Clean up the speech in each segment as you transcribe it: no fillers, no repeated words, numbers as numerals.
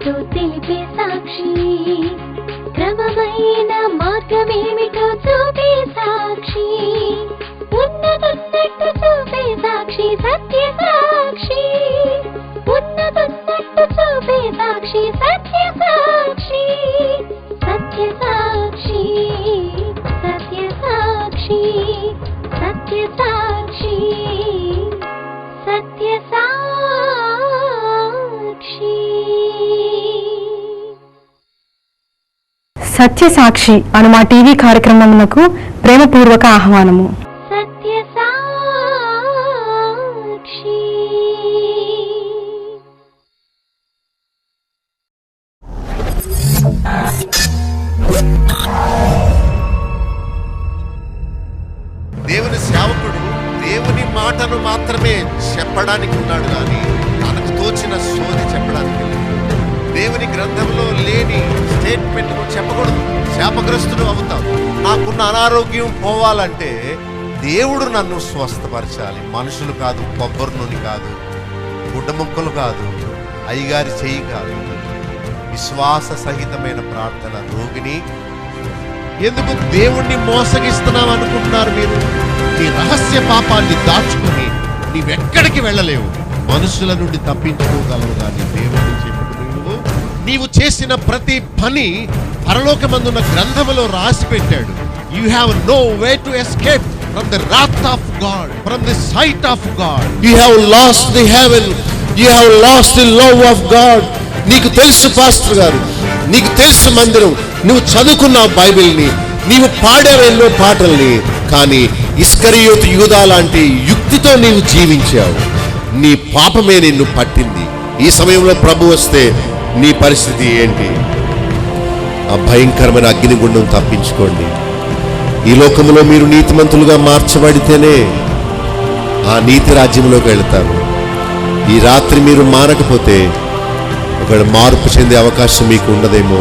ఏమిటో తెలిపే సాక్షి, క్రమమైన మార్గమేమిటో చూపే సాక్షి, ఉన్నతున్నట్టు చూపే సాక్షి, సత్య సాక్షి, ఉన్నతున్నట్టు చూపే సాక్షి, సత్య సాక్షి, సత్య సాక్షి, సత్య సాక్షి, సత్య సాక్షి, సత్య సాక్షి. సత్య సాక్షి అను మా టీవీ కార్యక్రమమునకు ప్రేమపూర్వక ఆహ్వానము. సత్య సాక్షి. దేవుని సేవకుడు దేవుని మాటను మాత్రమే చెప్పడానికి ఉన్నాడు కానీ తనకు తోచిన సోది చెప్పడానికి లేదు. దేవుని గ్రంథంలో లేని స్టేట్మెంట్ చెప్పకూడదు. శాపగ్రస్తుడు అవుతాం. నాకున్న అనారోగ్యం పోవాలంటే దేవుడు నన్ను స్వస్థపరచాలి, మనుషులు కాదు, కొబ్బరి నూనె కాదు, గుడ్డ ముక్కలు కాదు, అయ్యగారి చెయ్యి కాదు. విశ్వాస సహితమైన ప్రార్థన. రోగిని ఎందుకు దేవుణ్ణి మోసగిస్తున్నావు అనుకుంటున్నారు మీరు? నీ రహస్య పాపాన్ని దాచుకుని నీవెక్కడికి వెళ్ళలేవు. మనుషుల నుండి తప్పించుకోగలవు కానీ దేవుని చెప్పడు. నీవు చేసిన ప్రతి పని పరలోకమందున్న గ్రంథములో రాసి పెట్టాడు. You have no way to escape from the wrath of God, from the sight of God. You have lost the heaven, you have lost the love of God. నీకు తెలుసు పాస్టర్ గారు, నీకు తెలుసు మందిరం, నువ్వు చదువుకున్నావు బైబిల్ని, నీవు పాడావు ఎన్నో పాటల్ని, కానీ ఇస్కరియోతు యూదా లాంటి యుక్తితో నీవు జీవించావు. నీ పాపమే నిన్ను పట్టింది. ఈ సమయంలో ప్రభు వస్తే నీ పరిస్థితి ఏంటి? ఆ భయంకరమైన అగ్నిగుండం తప్పించుకోండి. ఈ లోకంలో మీరు నీతిమంతులుగా మార్చబడితేనే ఆ నీతి రాజ్యంలోకి వెళ్తారు. ఈ రాత్రి మీరు మారకపోతే ఒకవేళ మార్పు చెందే అవకాశం మీకు ఉండదేమో.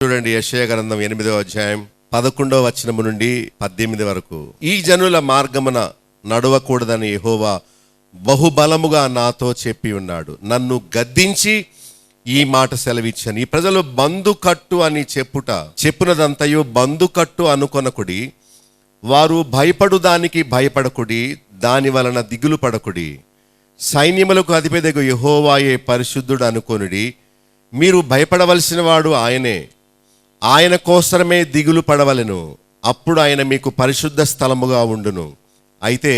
చూడండి, యెషయా గ్రంథం 8వ అధ్యాయం 11వ వచనము నుండి 18 వరకు. ఈ జనుల మార్గమున నడవకూడదని యెహోవా బహుబలముగా నాతో చెప్పి ఉన్నాడు. నన్ను గద్దించి ఈ మాట సెలవిచ్చాను. ఈ ప్రజలు బందుకట్టు అని చెప్పునదంతయు బందుకట్టు అనుకొనకుడి. వారు భయపడు దానికి భయపడకుడి, దాని వలన దిగులు పడకుడి. సైన్యములకు అధిపతియగు యెహోవాయే పరిశుద్ధుడు అనుకొనుడి. మీరు భయపడవలసిన వాడు ఆయనే, ఆయన కోసరమే దిగులు పడవలెను. అప్పుడు ఆయన మీకు పరిశుద్ధ స్థలముగా ఉండును. అయితే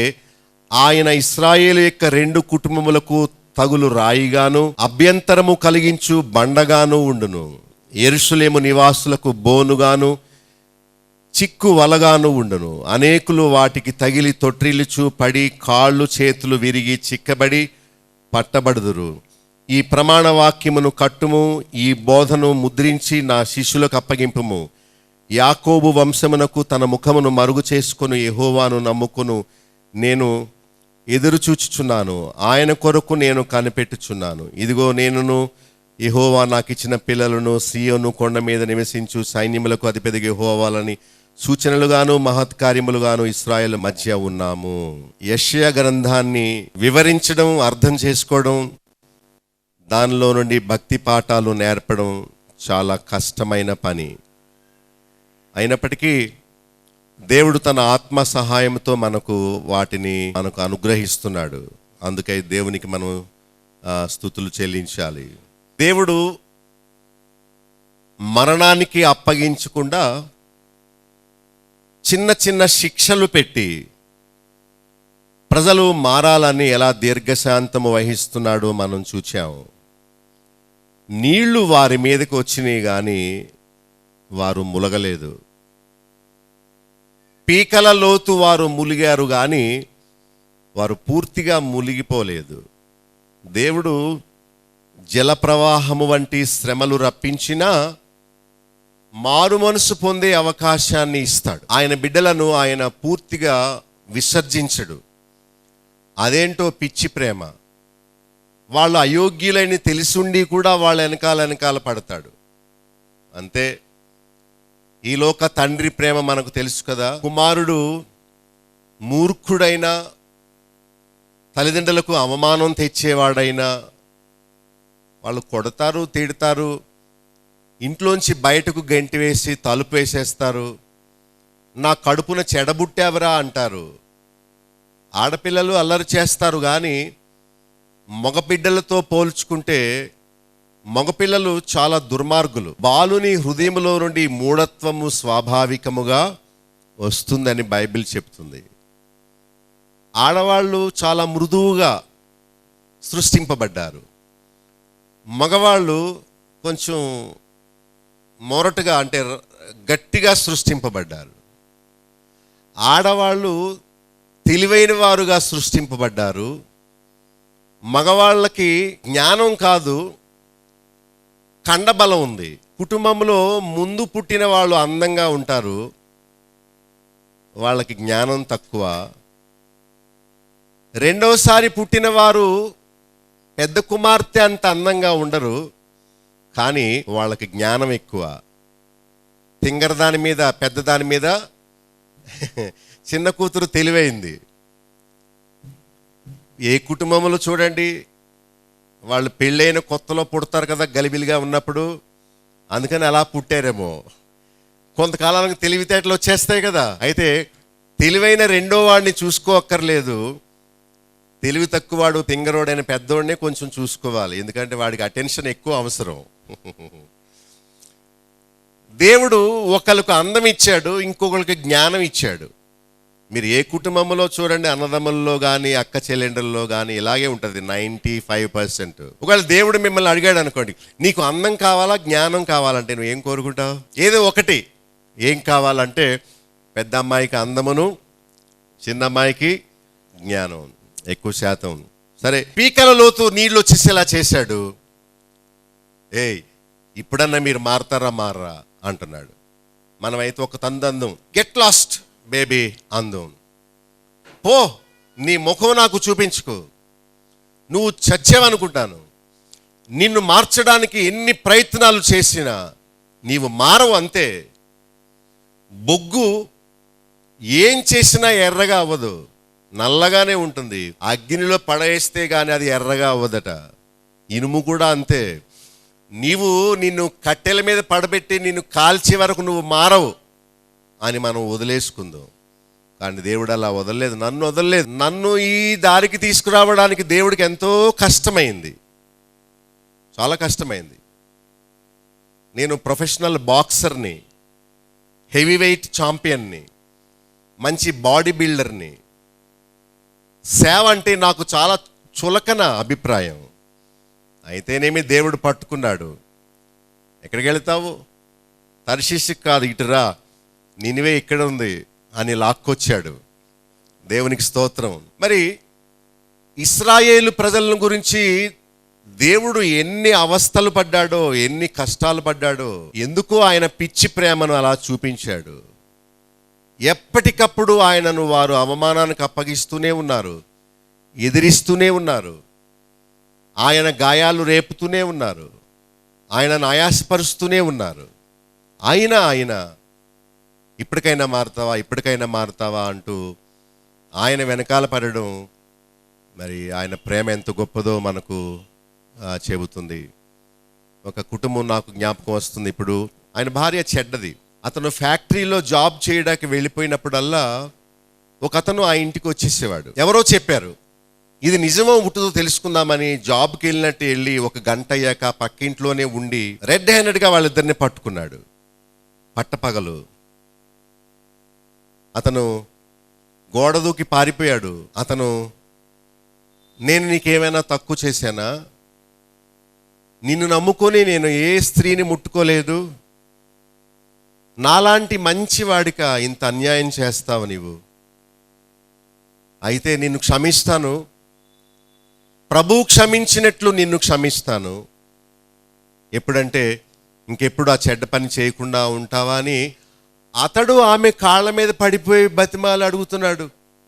ఆయన ఇశ్రాయేలు యొక్క 2 కుటుంబములకు తగులు రాయిగాను అభ్యంతరము కలిగించు బండగాను ఉండును. యెరూషలేము నివాసులకు బోనుగాను చిక్కు వలగాను ఉండును. అనేకులు వాటికి తగిలి తొట్రిల్లుచు పడి కాళ్ళు చేతులు విరిగి చిక్కబడి పట్టబడుదురు. ఈ ప్రమాణ వాక్యమును కట్టుము, ఈ బోధను ముద్రించి నా శిష్యులకు అప్పగింపుము. యాకోబు వంశమునకు తన ముఖమును మరుగు చేసుకుని యెహోవాను నమ్ముకును నేను ఎదురు చూచుచున్నాను. ఆయన కొరకు నేను కనిపెట్టుచున్నాను. ఇదిగో నేనును యెహోవా నాకు ఇచ్చిన పిల్లలను సీయోను కొండ మీద నివసించు సైన్యములకు అధిపతిగా యెహోవాలని సూచనలుగాను మహత్కార్యములుగాను ఇశ్రాయేలు మధ్య ఉన్నాము. యెషయా గ్రంథాన్ని వివరించడం, అర్థం చేసుకోవడం, దానిలో నుండి భక్తి పాఠాలు నేర్పడం చాలా కష్టమైన పని. అయినప్పటికీ దేవుడు తన ఆత్మ సహాయంతో వాటిని మనకు అనుగ్రహిస్తున్నాడు. అందుకే దేవునికి మనం స్తుతులు చెల్లించాలి. దేవుడు మరణానికి అప్పగించకుండా చిన్న చిన్న శిక్షలు పెట్టి ప్రజలు మారాలని ఎలా దీర్ఘశాంతము వహిస్తున్నాడో మనం చూచాము. నీళ్లు వారి మీదకి వచ్చినాయి కానీ వారు ములగలేదు. పీకల లోతు వారు ములిగారు కానీ వారు పూర్తిగా ములిగిపోలేదు. దేవుడు జల ప్రవాహము వంటి శ్రమలు రప్పించినా మారు మనసు పొందే అవకాశాన్ని ఇస్తాడు. ఆయన బిడ్డలను ఆయన పూర్తిగా విసర్జించడు. అదేంటో పిచ్చి ప్రేమ. వాళ్ళు అయోగ్యులని తెలిసుండి కూడా వాళ్ళ వెనకాల పడతాడు. అంతే. ఈ లోక తండ్రి ప్రేమ మనకు తెలుసు కదా. కుమారుడు మూర్ఖుడైనా, తల్లిదండ్రులకు అవమానం తెచ్చేవాడైనా వాళ్ళు కొడతారు, తిడతారు, ఇంట్లోంచి బయటకు గెంటి వేసి తలుపు వేసేస్తారు. నా కడుపున చెడబుట్టావరా అంటారు. ఆడపిల్లలు అల్లరి చేస్తారు, కానీ మగబిడ్డలతో పోల్చుకుంటే మగపిల్లలు చాలా దుర్మార్గులు. బాలుని హృదయంలో నుండి మూఢత్వము స్వాభావికముగా వస్తుందని బైబిల్ చెప్తుంది. ఆడవాళ్ళు చాలా మృదువుగా సృష్టింపబడ్డారు. మగవాళ్ళు కొంచెం మొరటుగా, అంటే గట్టిగా సృష్టింపబడ్డారు. ఆడవాళ్ళు తెలివైన వారుగా సృష్టింపబడ్డారు. మగవాళ్ళకి జ్ఞానం కాదు, కండబలం ఉంది. కుటుంబంలో ముందు పుట్టిన వాళ్ళు అందంగా ఉంటారు, వాళ్ళకి జ్ఞానం తక్కువ. రెండవసారి పుట్టిన వారు పెద్ద కుమార్తె అంత అందంగా ఉండరు, కానీ వాళ్ళకి జ్ఞానం ఎక్కువ. తింగరదాని మీద, పెద్దదాని మీద చిన్న కూతురు తెలివైంది. ఏ కుటుంబంలో చూడండి, వాళ్ళు పెళ్ళైన కొత్తలో పుడతారు కదా గలిబిలిగా ఉన్నప్పుడు, అందుకని అలా పుట్టారేమో. కొంతకాలానికి తెలివితేటలు వచ్చేస్తాయి కదా. అయితే తెలివైన రెండో వాడిని చూసుకోక్కర్లేదు, తెలివి తక్కువవాడు తింగరోడైన పెద్దోడినే కొంచెం చూసుకోవాలి, ఎందుకంటే వాడికి అటెన్షన్ ఎక్కువ అవసరం. దేవుడు ఒకరికి అందం ఇచ్చాడు, ఇంకొకరికి జ్ఞానం ఇచ్చాడు. మీరు ఏ కుటుంబంలో చూడండి, అన్నదమ్ముల్లో కానీ అక్క చెల్లెండ్రల్లో కానీ ఇలాగే ఉంటుంది 95%. ఒకవేళ దేవుడు మిమ్మల్ని అడిగాడు అనుకోండి, నీకు అందం కావాలా జ్ఞానం కావాలంటే నువ్వు ఏం కోరుకుంటావు? ఏదో ఒకటి. ఏం కావాలంటే పెద్ద అమ్మాయికి అందమును, చిన్న అమ్మాయికి జ్ఞానం ఎక్కువ శాతం. సరే, పీకల లోతు నీళ్ళు వచ్చేసేలా చేశాడు. ఇప్పుడన్నా మీరు మారతారా మారరా అంటున్నాడు. మనమైతే ఒక తందందం, గెట్ లాస్ట్ బేబీ అందం, పో నీ ముఖం నాకు చూపించుకో, నువ్వు చచ్చావనుకుంటాను. నిన్ను మార్చడానికి ఎన్ని ప్రయత్నాలు చేసినా నీవు మారవు, అంతే. బొగ్గు ఏం చేసినా ఎర్రగా అవ్వదు, నల్లగానే ఉంటుంది. అగ్నిలో పడేస్తే కానీ అది ఎర్రగా అవ్వదట. ఇనుము కూడా అంతే. నిన్ను కట్టెల మీద పడబెట్టి నిన్ను కాల్చే వరకు నువ్వు మారవు అని మనం వదిలేసుకుందాం. కానీ దేవుడు అలా వదలలేదు, నన్ను వదలలేదు. నన్ను ఈ దారికి తీసుకురావడానికి దేవుడికి ఎంతో కష్టమైంది, చాలా కష్టమైంది. నేను ప్రొఫెషనల్ బాక్సర్ని, హెవీ వెయిట్ ఛాంపియన్ని, మంచి బాడీ బిల్డర్ని. సేవ అంటే నాకు చాలా చులకన అభిప్రాయం. అయితేనేమి దేవుడు పట్టుకున్నాడు. ఎక్కడికి వెళ్తావు? తర్షీషుకి కాదు, ఇటురా, నినివే ఇక్కడ ఉంది అని లాక్కొచ్చాడు. దేవునికి స్తోత్రం. మరి ఇశ్రాయేలు ప్రజల గురించి దేవుడు ఎన్ని అవస్థలు పడ్డాడో, ఎన్ని కష్టాలు పడ్డాడో, ఎందుకు ఆయన పిచ్చి ప్రేమను అలా చూపించాడు. ఎప్పటికప్పుడు ఆయనను వారు అవమానానికి అప్పగిస్తూనే ఉన్నారు, ఎదిరిస్తూనే ఉన్నారు, ఆయన గాయాలు రేపుతూనే ఉన్నారు, ఆయనను ఆయాసపరుస్తూనే ఉన్నారు. ఆయన ఇప్పటికైనా మారుతావా, ఇప్పటికైనా మారుతావా అంటూ ఆయన వెనకాల పడడం, మరి ఆయన ప్రేమ ఎంత గొప్పదో మనకు చెబుతుంది. ఒక కుటుంబం నాకు జ్ఞాపకం వస్తుంది. ఇప్పుడు ఆయన భార్య చెడ్డది. అతను ఫ్యాక్టరీలో జాబ్ చేయడానికి వెళ్ళిపోయినప్పుడల్లా ఒక అతను ఆ ఇంటికి వచ్చేసేవాడు. ఎవరో చెప్పారు, ఇది నిజమో ముట్టుదో తెలుసుకుందామని జాబ్కి వెళ్ళినట్టు వెళ్ళి 1 గంట అయ్యాక పక్కింట్లోనే ఉండి రెడ్ హ్యాండెడ్గా వాళ్ళిద్దరిని పట్టుకున్నాడు. పట్టపగలు అతను గోడ దూకి పారిపోయాడు. అతను, నేను నీకేమైనా తక్కువ చేశానా? నిన్ను నమ్ముకొని నేను ఏ స్త్రీని ముట్టుకోలేదు, నాలాంటి మంచివాడిక ఇంత అన్యాయం చేస్తావు నీవు? అయితే నిన్ను క్షమిస్తాను, ప్రభువు క్షమించినట్లు నిన్ను క్షమిస్తాను. ఎప్పుడంటే ఇంకెప్పుడు ఆ చెడ్డ పని చేయకుండా ఉంటావా అని అతడు ఆమె కాళ్ళ మీద పడిపోయి బతిమాలు అడుగుతున్నాడు,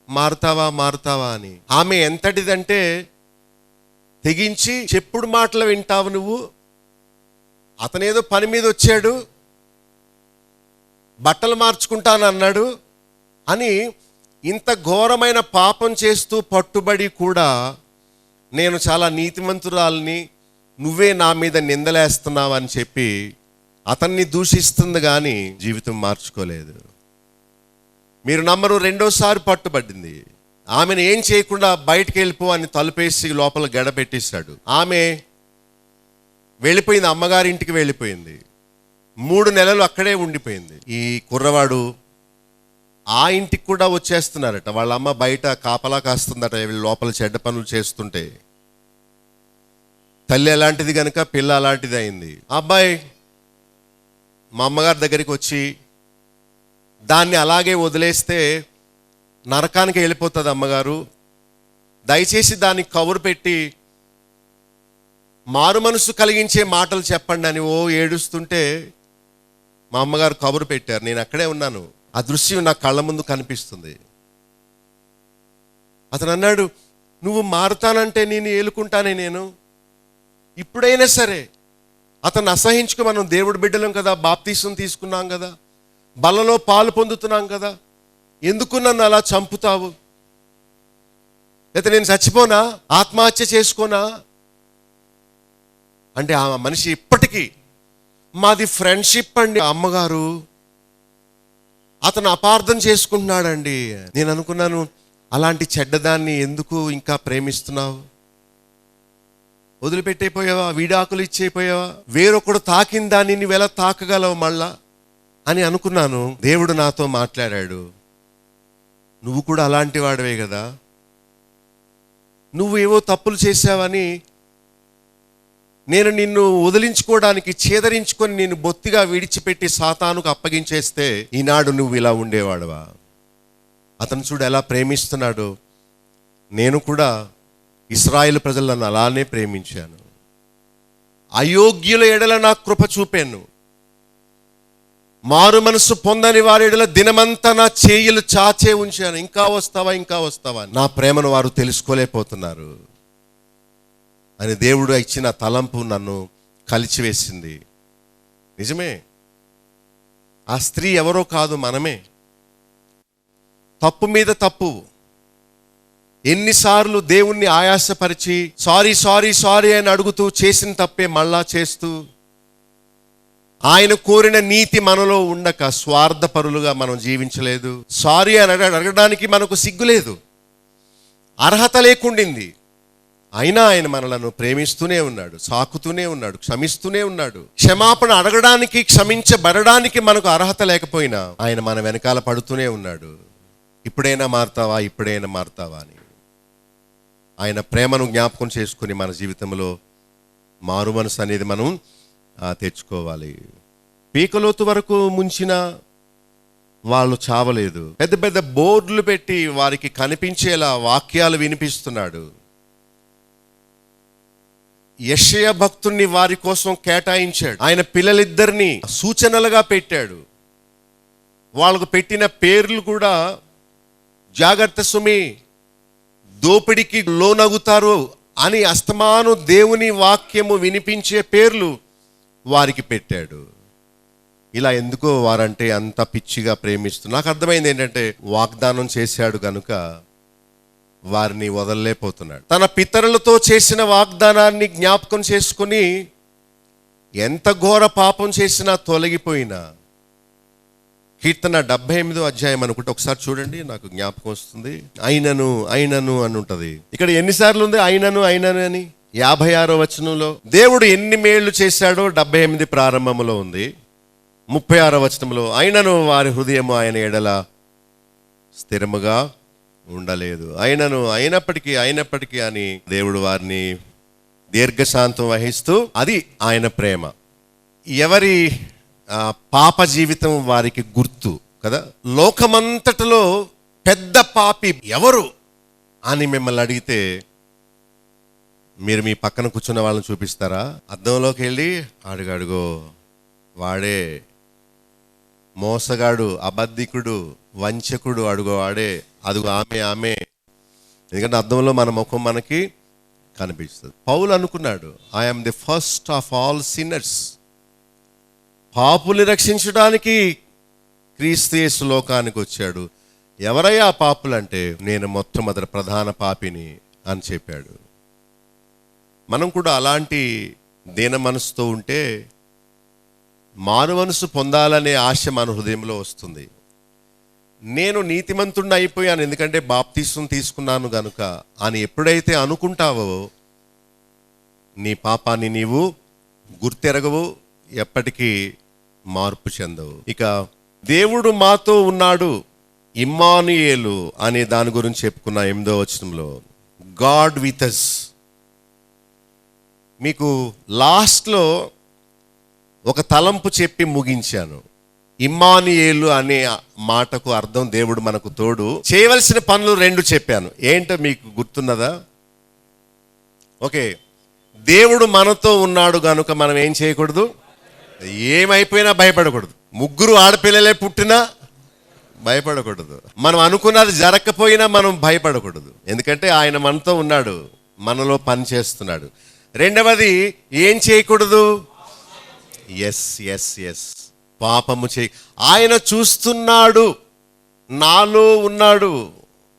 మారుతావా మారుతావా అని. ఆమె ఎంతటిదంటే తెగించి, చెప్పుడు మాటలు వింటావు నువ్వు, అతనేదో పని మీద వచ్చాడు, బట్టలు మార్చుకుంటాను అన్నాడు అని ఇంత ఘోరమైన పాపం చేస్తూ పట్టుబడి కూడా నేను చాలా నీతిమంతురాల్ని, నువ్వే నా మీద నిందలేస్తున్నావు అని చెప్పి అతన్ని దూషిస్తుంది కానీ జీవితం మార్చుకోలేదు. మీరు నమ్మరు, రెండోసారి పట్టుబడింది. ఆమెను ఏం చేయకుండా బయటికి వెళ్ళిపో అని తలుపేసి లోపల గడ పెట్టేశాడు. ఆమె వెళ్ళిపోయింది, అమ్మగారింటికి వెళ్ళిపోయింది. 3 నెలలు అక్కడే ఉండిపోయింది. ఈ కుర్రవాడు ఆ ఇంటికి కూడా వచ్చేస్తున్నారట. వాళ్ళ అమ్మ బయట కాపలా కాస్తుందట వీళ్ళు లోపల చెడ్డ పనులు చేస్తుంటే. తల్లి ఎలాంటిది కనుక పిల్ల అలాంటిది అయింది. అబ్బాయి మా అమ్మగారి దగ్గరికి వచ్చి దాన్ని అలాగే వదిలేస్తే నరకానికి వెళ్ళిపోతుంది అమ్మగారు, దయచేసి దానికి కబురు పెట్టి మారు మనసు కలిగించే మాటలు చెప్పండి అని ఏడుస్తుంటే మా అమ్మగారు కబురు పెట్టారు. నేను అక్కడే ఉన్నాను, ఆ దృశ్యం నా కళ్ళ ముందు కనిపిస్తుంది. అతను అన్నాడు, నువ్వు మారుతానంటే నేను ఏలుకుంటానే, నేను ఇప్పుడైనా సరే అతను అసహించుకు, మనం దేవుడి బిడ్డలం కదా, బాప్తీసం తీసుకున్నాం కదా, బలలో పాలు పొందుతున్నాం కదా, ఎందుకు నన్ను అలా చంపుతావు? అయితే నేను చచ్చిపోనా, ఆత్మహత్య చేసుకోనా అంటే ఆ మనిషి ఇప్పటికీ, మాది ఫ్రెండ్షిప్ అండి అమ్మగారు, అతను అపార్థం చేసుకుంటున్నాడండి. నేను అనుకున్నాను, అలాంటి చెడ్డదాన్ని ఎందుకు ఇంకా ప్రేమిస్తున్నావు? వదిలిపెట్టేపోయావా? విడాకులు ఇచ్చేపోయావా? వేరొకడు తాకిన దాన్ని నువ్వెలా తాకగలవు మళ్ళా అని అనుకున్నాను. దేవుడు నాతో మాట్లాడాడు, నువ్వు కూడా అలాంటి వాడివే కదా, నువ్వు ఏవో తప్పులు చేశావని నేను నిన్ను వదిలించుకోవడానికి, చేదరించుకొని నిన్ను బొత్తిగా విడిచిపెట్టి సాతానుకు అప్పగించేస్తే ఈనాడు నువ్వు ఇలా ఉండేవాడువా? అతను చూడు ఎలా ప్రేమిస్తున్నాడు. నేను కూడా ఇశ్రాయేలు ప్రజలను అలానే ప్రేమించాను. అయోగ్యుల ఎడల నా కృప చూపాను, మారు మనసు పొందని వారి ఎడల దినమంతా నా చేతులు చాచే ఉంచాను. ఇంకా వస్తావా ఇంకా వస్తావా? నా ప్రేమను వారు తెలుసుకోలేకపోతున్నారు అని దేవుడు ఇచ్చిన తలంపు నన్ను కలిచివేసింది. నిజమే, ఆ స్త్రీ ఎవరో కాదు, మనమే. తప్పు మీద తప్పు, ఎన్నిసార్లు దేవుణ్ణి ఆయాసపరిచి సారీ సారీ సారీ అని అడుగుతూ చేసిన తప్పే మళ్ళా చేస్తూ, ఆయన కోరిన నీతి మనలో ఉండక స్వార్థపరులుగా మనం జీవించలేదు. సారీ అని అడగడానికి మనకు సిగ్గులేదు, అర్హత లేకుండింది. అయినా ఆయన మనలను ప్రేమిస్తూనే ఉన్నాడు, సాకుతూనే ఉన్నాడు, క్షమిస్తూనే ఉన్నాడు. క్షమాపణ అడగడానికి, క్షమించబడడానికి మనకు అర్హత లేకపోయినా ఆయన మన వెనకాల పడుతూనే ఉన్నాడు. ఇప్పుడైనా మారుతావా, ఇప్పుడైనా మారుతావా అని. ఆయన ప్రేమను జ్ఞాపకం చేసుకుని మన జీవితంలో మారు మనసు అనేది మనం తెచ్చుకోవాలి. పీకలోతు వరకు ముంచిన వాళ్ళు చావలేదు. పెద్ద పెద్ద బోర్డులు పెట్టి వారికి కనిపించేలా వాక్యాలు వినిపిస్తున్నాడు. యెషయా భక్తుణ్ణి వారి కోసం కేటాయించాడు. ఆయన పిల్లలిద్దరిని సూచనలుగా పెట్టాడు. వాళ్ళకు పెట్టిన పేర్లు కూడా, జాగ్రత్త సుమి, దోపిడికి లోనగుతారు అని అస్తమాను దేవుని వాక్యము వినిపించే పేర్లు వారికి పెట్టాడు. ఇలా ఎందుకో వారంటే అంత పిచ్చిగా ప్రేమిస్తూ, నాకు అర్థమైంది ఏంటంటే వాగ్దానం చేశాడు కనుక వారిని వదలలేకపోతున్నాడు. తన పితరులతో చేసిన వాగ్దానాన్ని జ్ఞాపకం చేసుకుని ఎంత ఘోర పాపం చేసినా తొలగిపోయినా. కీర్తన 78వ అధ్యాయం అనుకుంటే ఒకసారి చూడండి, నాకు జ్ఞాపకం వస్తుంది. అయినను అయినను అని ఉంటుంది. ఇక్కడ ఎన్నిసార్లు ఉంది అయినను అయినను అని? 56వ వచనంలో దేవుడు ఎన్ని మేళ్లు చేశాడో 78 ప్రారంభంలో ఉంది. 36వ వచనంలో అయినను వారి హృదయము ఆయన ఎడల స్థిరముగా ఉండలేదు, అయినను అయినప్పటికీ అని దేవుడు వారిని దీర్ఘశాంతం వహిస్తూ, అది ఆయన ప్రేమ. ఎవరి పాప జీవితం వారికి గుర్తు కదా. లోకమంతటిలో పెద్ద పాపి ఎవరు అని మిమ్మల్ని అడిగితే మీరు మీ పక్కన కూర్చున్న వాళ్ళని చూపిస్తారా? అద్దంలోకి వెళ్ళి అడుగో వాడే మోసగాడు, అబద్ధికుడు, వంచకుడు, అడుగు వాడే, అదుగు ఆమె. ఎందుకంటే అద్దంలో మన ముఖం మనకి కనిపిస్తుంది. పౌలు అనుకున్నాడు, I'm the first of all sinners. పాపుల్ని రక్షించడానికి క్రీస్తు యేసు లోకానికి వచ్చాడు. ఎవరయ్యా పాపులంటే, నేను మొట్టమొదటి ప్రధాన పాపిని అని చెప్పాడు. మనం కూడా అలాంటి దీన మనసుతో ఉంటే మారు మనసు పొందాలనే ఆశ మన హృదయంలో వస్తుంది. నేను నీతిమంతుడిని అయిపోయాను ఎందుకంటే బాప్తిసం తీసుకున్నాను గనుక అని ఎప్పుడైతే అనుకుంటావో నీ పాపాన్ని నీవు గుర్తెరగవు, ఎప్పటికీ మార్పు చెందవు. ఇక దేవుడు మాతో ఉన్నాడు, ఇమ్మానుయేలు అనే దాని గురించి చెప్పుకున్న 8వ వచనంలో గాడ్ విత్ us. మీకు లాస్ట్లో ఒక తలంపు చెప్పి ముగించాను. ఇమ్మానుయేలు అనే మాటకు అర్థం దేవుడు మనకు తోడు. చేయవలసిన పనులు 2 చెప్పాను. ఏంటో మీకు గుర్తున్నదా? ఓకే, దేవుడు మనతో ఉన్నాడు గనుక మనం ఏం చేయకూడదు, ఏమైపోయినా భయపడకూడదు. 3 ఆడపిల్లలే పుట్టినా భయపడకూడదు. మనం అనుకున్నది జరగకపోయినా మనం భయపడకూడదు. ఎందుకంటే ఆయన మనతో ఉన్నాడు, మనలో పని చేస్తున్నాడు. 2వది ఏం చేయకూడదు, ఎస్ పాపము చేయి. ఆయన చూస్తున్నాడు, నాలో ఉన్నాడు,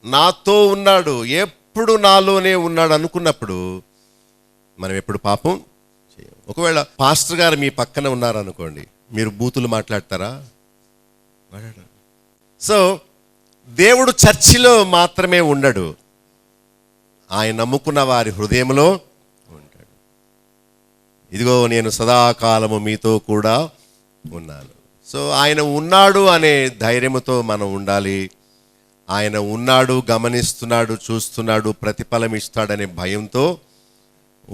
నాతో ఉన్నాడు, ఎప్పుడు నాలోనే ఉన్నాడు అనుకున్నప్పుడు మనం ఎప్పుడు పాపం చేయం. ఒకవేళ పాస్టర్ గారు మీ పక్కన ఉన్నారనుకోండి, మీరు బూతులు మాట్లాడతారా? సో దేవుడు చర్చిలో మాత్రమే ఉండడు, ఆయన నమ్ముకున్న వారి హృదయంలో ఉంటాడు. ఇదిగో నేను సదాకాలము మీతో కూడా ఉన్నాను. సో ఆయన ఉన్నాడు అనే ధైర్యంతో మనం ఉండాలి. ఆయన ఉన్నాడు, గమనిస్తున్నాడు, చూస్తున్నాడు, ప్రతిఫలం ఇస్తాడనే భయంతో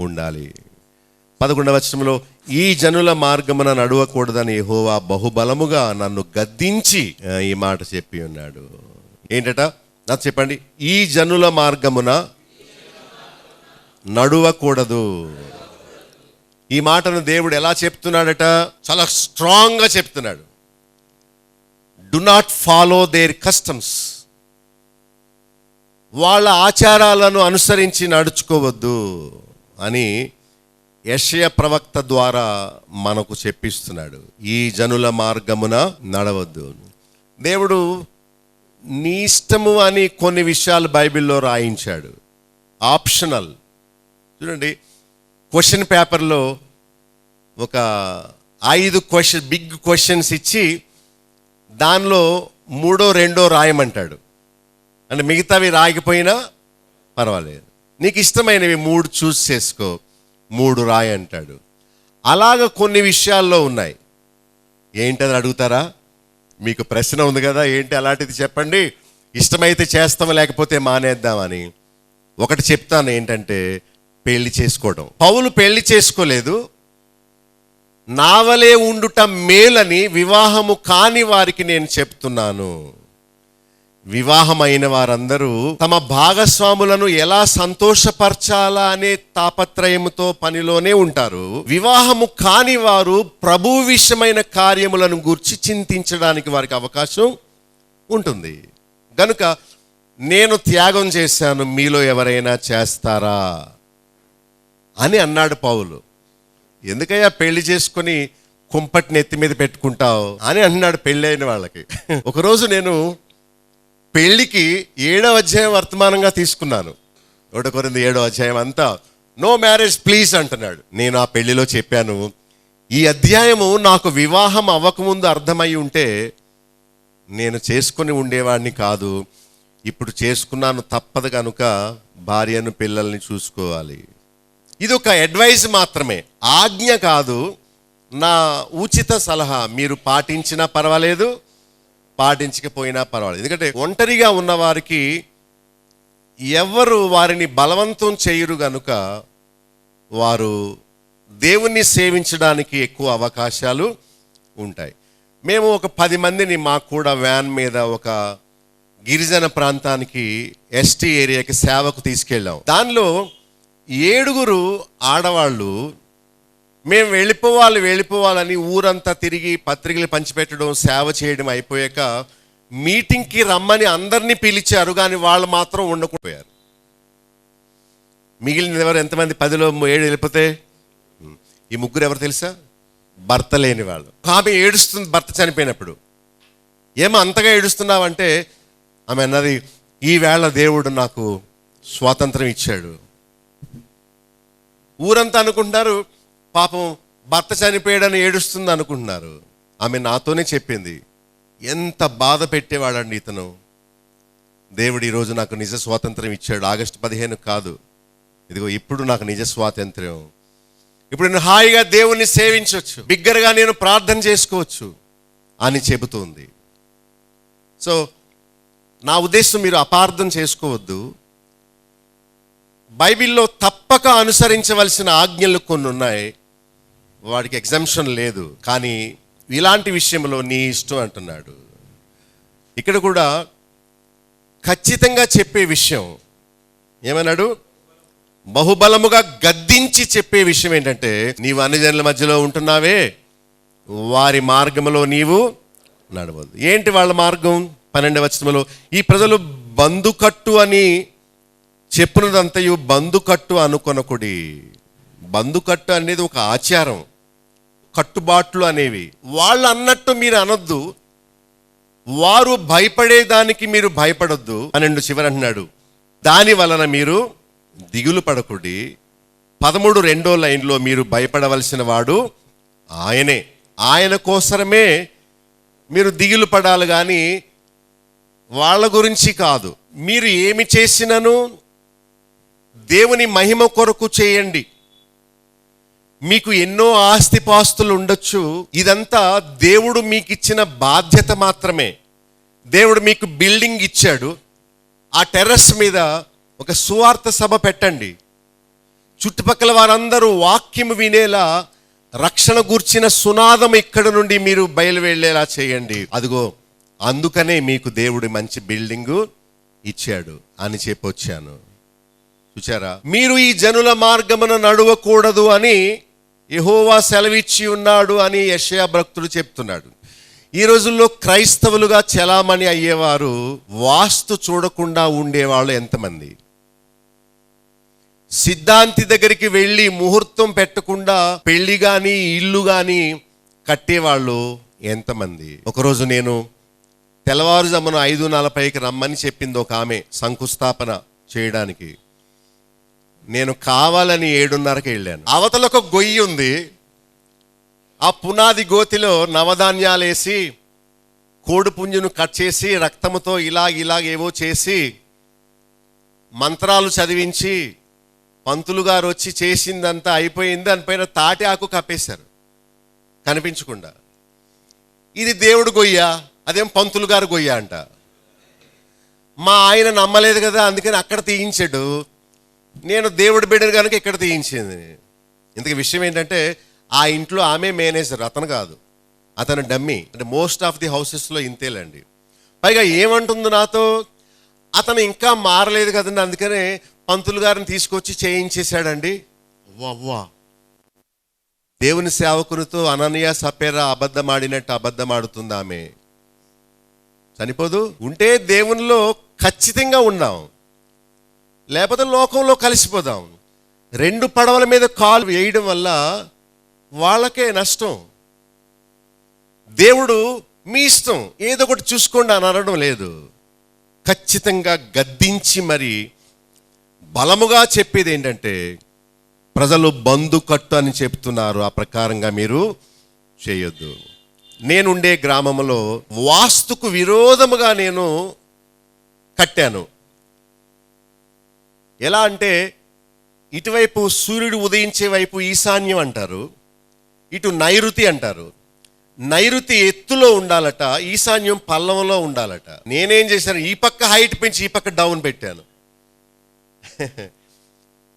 ఉండాలి. 11వ వచనంలో ఈ జనుల మార్గమున నడవకూడదని యెహోవా బహుబలముగా నన్ను గద్దించి ఈ మాట చెప్పి ఉన్నాడు. ఏంటట? నాకు చెప్పండి. ఈ జనుల మార్గమున నడవకూడదు. ఈ మాటను దేవుడు ఎలా చెప్తున్నాడట? చాలా స్ట్రాంగ్గా చెప్తున్నాడు. Do not follow their customs. వాళ్ళ ఆచారాలను అనుసరించి నడుచుకోవద్దు అని యెషయా ప్రవక్త ద్వారా మనకు చెప్పిస్తున్నాడు. ఈ జనుల మార్గమున నడవద్దు. దేవుడు నీ ఇష్టము అని కొన్ని విషయాలు బైబిల్లో రాయించాడు, ఆప్షనల్. చూడండి, క్వశ్చన్ పేపర్లో ఒక 5 బిగ్ క్వశ్చన్స్ ఇచ్చి దానిలో 3, 2 రాయమంటాడు. అంటే మిగతావి రాయకపోయినా పర్వాలేదు, నీకు ఇష్టమైనవి 3 చూస్ చేసుకో, 3 రాయి అంటాడు. అలాగ కొన్ని విషయాల్లో ఉన్నాయి. ఏంటని అడుగుతారా? మీకు ప్రశ్న ఉంది కదా, ఏంటి అలాంటిది చెప్పండి, ఇష్టమైతే చేస్తాం లేకపోతే మానేద్దామని. ఒకటి చెప్తాను, ఏంటంటే పెళ్లి చేసుకోవడం. పౌలు పెళ్లి చేసుకోలేదు. నావలే ఉండుట మేలని వివాహము కాని వారికి నేను చెప్తున్నాను. వివాహమైన వారందరూ తమ భాగస్వాములను ఎలా సంతోషపరచాలా అనే తాపత్రయముతో పనిలోనే ఉంటారు. వివాహము కాని వారు ప్రభు విషయమైన కార్యములను గూర్చి చింతించడానికి వారికి అవకాశం ఉంటుంది. గనుక నేను త్యాగం చేశాను, మీలో ఎవరైనా చేస్తారా అని అన్నాడు పౌలు. ఎందుకయ్యా పెళ్లి చేసుకొని కుంపటి నెత్తి మీద పెట్టుకుంటావు అని అన్నాడు పెళ్ళైన వాళ్ళకి. ఒకరోజు నేను పెళ్లికి 7వ అధ్యాయం వర్తమానంగా తీసుకున్నాను. 1 కొరింథీ 7వ అధ్యాయం అంతా నో మ్యారేజ్ ప్లీజ్ అంటున్నాడు. నేను ఆ పెళ్లిలో చెప్పాను, ఈ అధ్యాయము నాకు వివాహం అవ్వకముందు అర్థమై ఉంటే నేను చేసుకొని ఉండేవాడిని కాదు. ఇప్పుడు చేసుకున్నాను, తప్పదు కనుక భార్యను పిల్లల్ని చూసుకోవాలి. ఇది ఒక అడ్వైస్ మాత్రమే, ఆజ్ఞ కాదు, నా ఉచిత సలహా. మీరు పాటించినా పర్వాలేదు, పాటించకపోయినా పర్వాలేదు. ఎందుకంటే ఒంటరిగా ఉన్న వారికి ఎవరు వారిని బలవంతం చేయరు గనుక వారు దేవుణ్ణి సేవించడానికి ఎక్కువ అవకాశాలు ఉంటాయి. మేము ఒక 10 మందిని మాకు కూడా వ్యాన్ మీద ఒక గిరిజన ప్రాంతానికి, ఎస్టీ ఏరియాకి సేవకు తీసుకెళ్ళాం. దానిలో 7 ఆడవాళ్ళు, మేము వెళ్ళిపోవాలని ఊరంతా తిరిగి పత్రికలు పంచిపెట్టడం, సేవ చేయడం అయిపోయాక మీటింగ్కి రమ్మని అందరినీ పిలిచారు, కానీ వాళ్ళు మాత్రం ఉండకపోయారు. మిగిలిన ఎవరు ఎంతమంది? 10లో 7 వెళ్ళిపోతే ఈ ముగ్గురు ఎవరు తెలుసా? భర్త లేని వాళ్ళు. ఆమె ఏడుస్తుంది భర్త చనిపోయినప్పుడు. ఏమో అంతగా ఏడుస్తున్నావంటే ఆమె అన్నది, ఈవేళ దేవుడు నాకు స్వాతంత్రం ఇచ్చాడు. ఊరంతా అనుకుంటున్నారు పాపం భర్త చనిపోయాడని ఏడుస్తుంది అనుకుంటున్నారు. ఆమె నాతోనే చెప్పింది, ఎంత బాధ పెట్టేవాడండి ఇతను, దేవుడు ఈరోజు నాకు నిజ స్వాతంత్రం ఇచ్చాడు. ఆగస్టు 15 కాదు, ఇదిగో ఇప్పుడు నాకు నిజ స్వాతంత్ర్యం. ఇప్పుడు నేను హాయిగా దేవుణ్ణి సేవించవచ్చు, బిగ్గరగా నేను ప్రార్థన చేసుకోవచ్చు అని చెబుతుంది. సో నా ఉద్దేశం, మీరు అపార్థం చేసుకోవద్దు. బైబిల్లో తప్పక అనుసరించవలసిన ఆజ్ఞలు కొన్ని ఉన్నాయి, వాడికి ఎగ్జంప్షన్ లేదు. కానీ ఇలాంటి విషయంలో నీ ఇష్టం అంటున్నాడు. ఇక్కడ కూడా ఖచ్చితంగా చెప్పే విషయం ఏమన్నాడు? బహుబలముగా గద్దించి చెప్పే విషయం ఏంటంటే, నీవు అన్ని జనుల మధ్యలో ఉంటున్నావే, వారి మార్గంలో నీవు నడవద్దు. ఏంటి వాళ్ళ మార్గం? 12వ వచనంలో, ఈ ప్రజలు బందుకట్టు అని చెప్పినదంతయు బందుకట్టు అనుకొనకుడి. బందుకట్టు అనేది ఒక ఆచారం, కట్టుబాట్లు అనేవి. వాళ్ళు అన్నట్టు మీరు అనొద్దు, వారు భయపడేదానికి మీరు భయపడొద్దు. 12 చివరి అంటున్నాడు, దాని వలన మీరు దిగులు పడకుడి. 13 రెండో లైన్లో, మీరు భయపడవలసిన వాడు ఆయనే, ఆయన కోసమే మీరు దిగులు పడాలి, కానీ వాళ్ళ గురించి కాదు. మీరు ఏమి చేసినను దేవుని మహిమ కొరకు చేయండి. మీకు ఎన్నో ఆస్తిపాస్తులు ఉండొచ్చు, ఇదంతా దేవుడు మీకు ఇచ్చిన బాధ్యత మాత్రమే. దేవుడు మీకు బిల్డింగ్ ఇచ్చాడు, ఆ టెర్రస్ మీద ఒక సువార్త సభ పెట్టండి. చుట్టుపక్కల వారందరూ వాక్యం వినేలా, రక్షణ గూర్చిన సునాదం ఇక్కడ నుండి మీరు బయలువెళ్ళేలా చేయండి. అదిగో అందుకనే మీకు దేవుడు మంచి బిల్డింగు ఇచ్చాడు అని చెప్పొచ్చాను. చూచారా? మీరు ఈ జనుల మార్గమున నడవకూడదు అని యెహోవా సెలవిచ్చి ఉన్నాడు అని యెషయా భక్తుడు చెప్తున్నాడు. ఈ రోజుల్లో క్రైస్తవులుగా చలామణి అయ్యేవారు వాస్తు చూడకుండా ఉండేవాళ్ళు ఎంతమంది? సిద్ధాంతి దగ్గరికి వెళ్ళి ముహూర్తం పెట్టకుండా పెళ్లి కానీ ఇల్లు కానీ కట్టేవాళ్ళు ఎంతమంది? ఒకరోజు నేను తెల్లవారుజామున 5:40కి రమ్మని చెప్పింది ఒక ఆమె శంకుస్థాపన చేయడానికి. నేను కావాలని 7:30కి వెళ్ళాను. అవతల ఒక గొయ్యి ఉంది, ఆ పునాది గోతిలో నవధాన్యాలు వేసి, కోడి పుంజును కట్ చేసి, రక్తముతో ఇలాగేవో చేసి, మంత్రాలు చదివించి, పంతులు గారు వచ్చి చేసిందంతా అయిపోయింది, దానిపైన తాటి ఆకు కప్పేశారు కనిపించకుండా. ఇది దేవుడు గొయ్య, అదేం పంతులు గారు గొయ్య అంట. మా ఆయన నమ్మలేదు కదా, అందుకని అక్కడ తీయించాడు. నేను దేవుడు బిడ్డను కనుక ఇక్కడ తీయించింది. ఇంతకీ విషయం ఏంటంటే, ఆ ఇంట్లో ఆమె మేనేజర్, అతను కాదు, అతను డమ్మీ. అంటే మోస్ట్ ఆఫ్ ది హౌసెస్లో ఇంతేలేండి. పైగా ఏమంటుంది నాతో, అతను ఇంకా మారలేదు కదండి, అందుకనే పంతులు గారిని తీసుకొచ్చి చేయించేశాడండి. అవ్వా, దేవుని సేవకునితో అననీయ సపేరా అబద్ధం ఆడినట్టు అబద్ధం ఆడుతుంది ఆమె. చనిపోదు. ఉంటే దేవునిలో ఖచ్చితంగా ఉన్నాం, లేకపోతే లోకంలో కలిసిపోదాం. 2 పడవల మీద కాలు వేయడం వల్ల వాళ్ళకే నష్టం. దేవుడు మీ ఇష్టం, ఏదో ఒకటి చూసుకోండి అని అనడం లేదు. ఖచ్చితంగా గద్దించి మరి బలముగా చెప్పేది ఏంటంటే, ప్రజలు బందుకట్టు అని చెప్తున్నారు, ఆ ప్రకారంగా మీరు చేయొద్దు. నేనుండే గ్రామంలో వాస్తుకు విరోధముగా నేను కట్టాను. ఎలా అంటే, ఇటువైపు సూర్యుడు ఉదయించే వైపు ఈశాన్యం అంటారు, ఇటు నైరుతి అంటారు. నైరుతి ఎత్తులో ఉండాలట, ఈశాన్యం పల్లవంలో ఉండాలట. నేనేం చేశాను, ఈ పక్క హైట్ పెంచి ఈ పక్క డౌన్ పెట్టాను.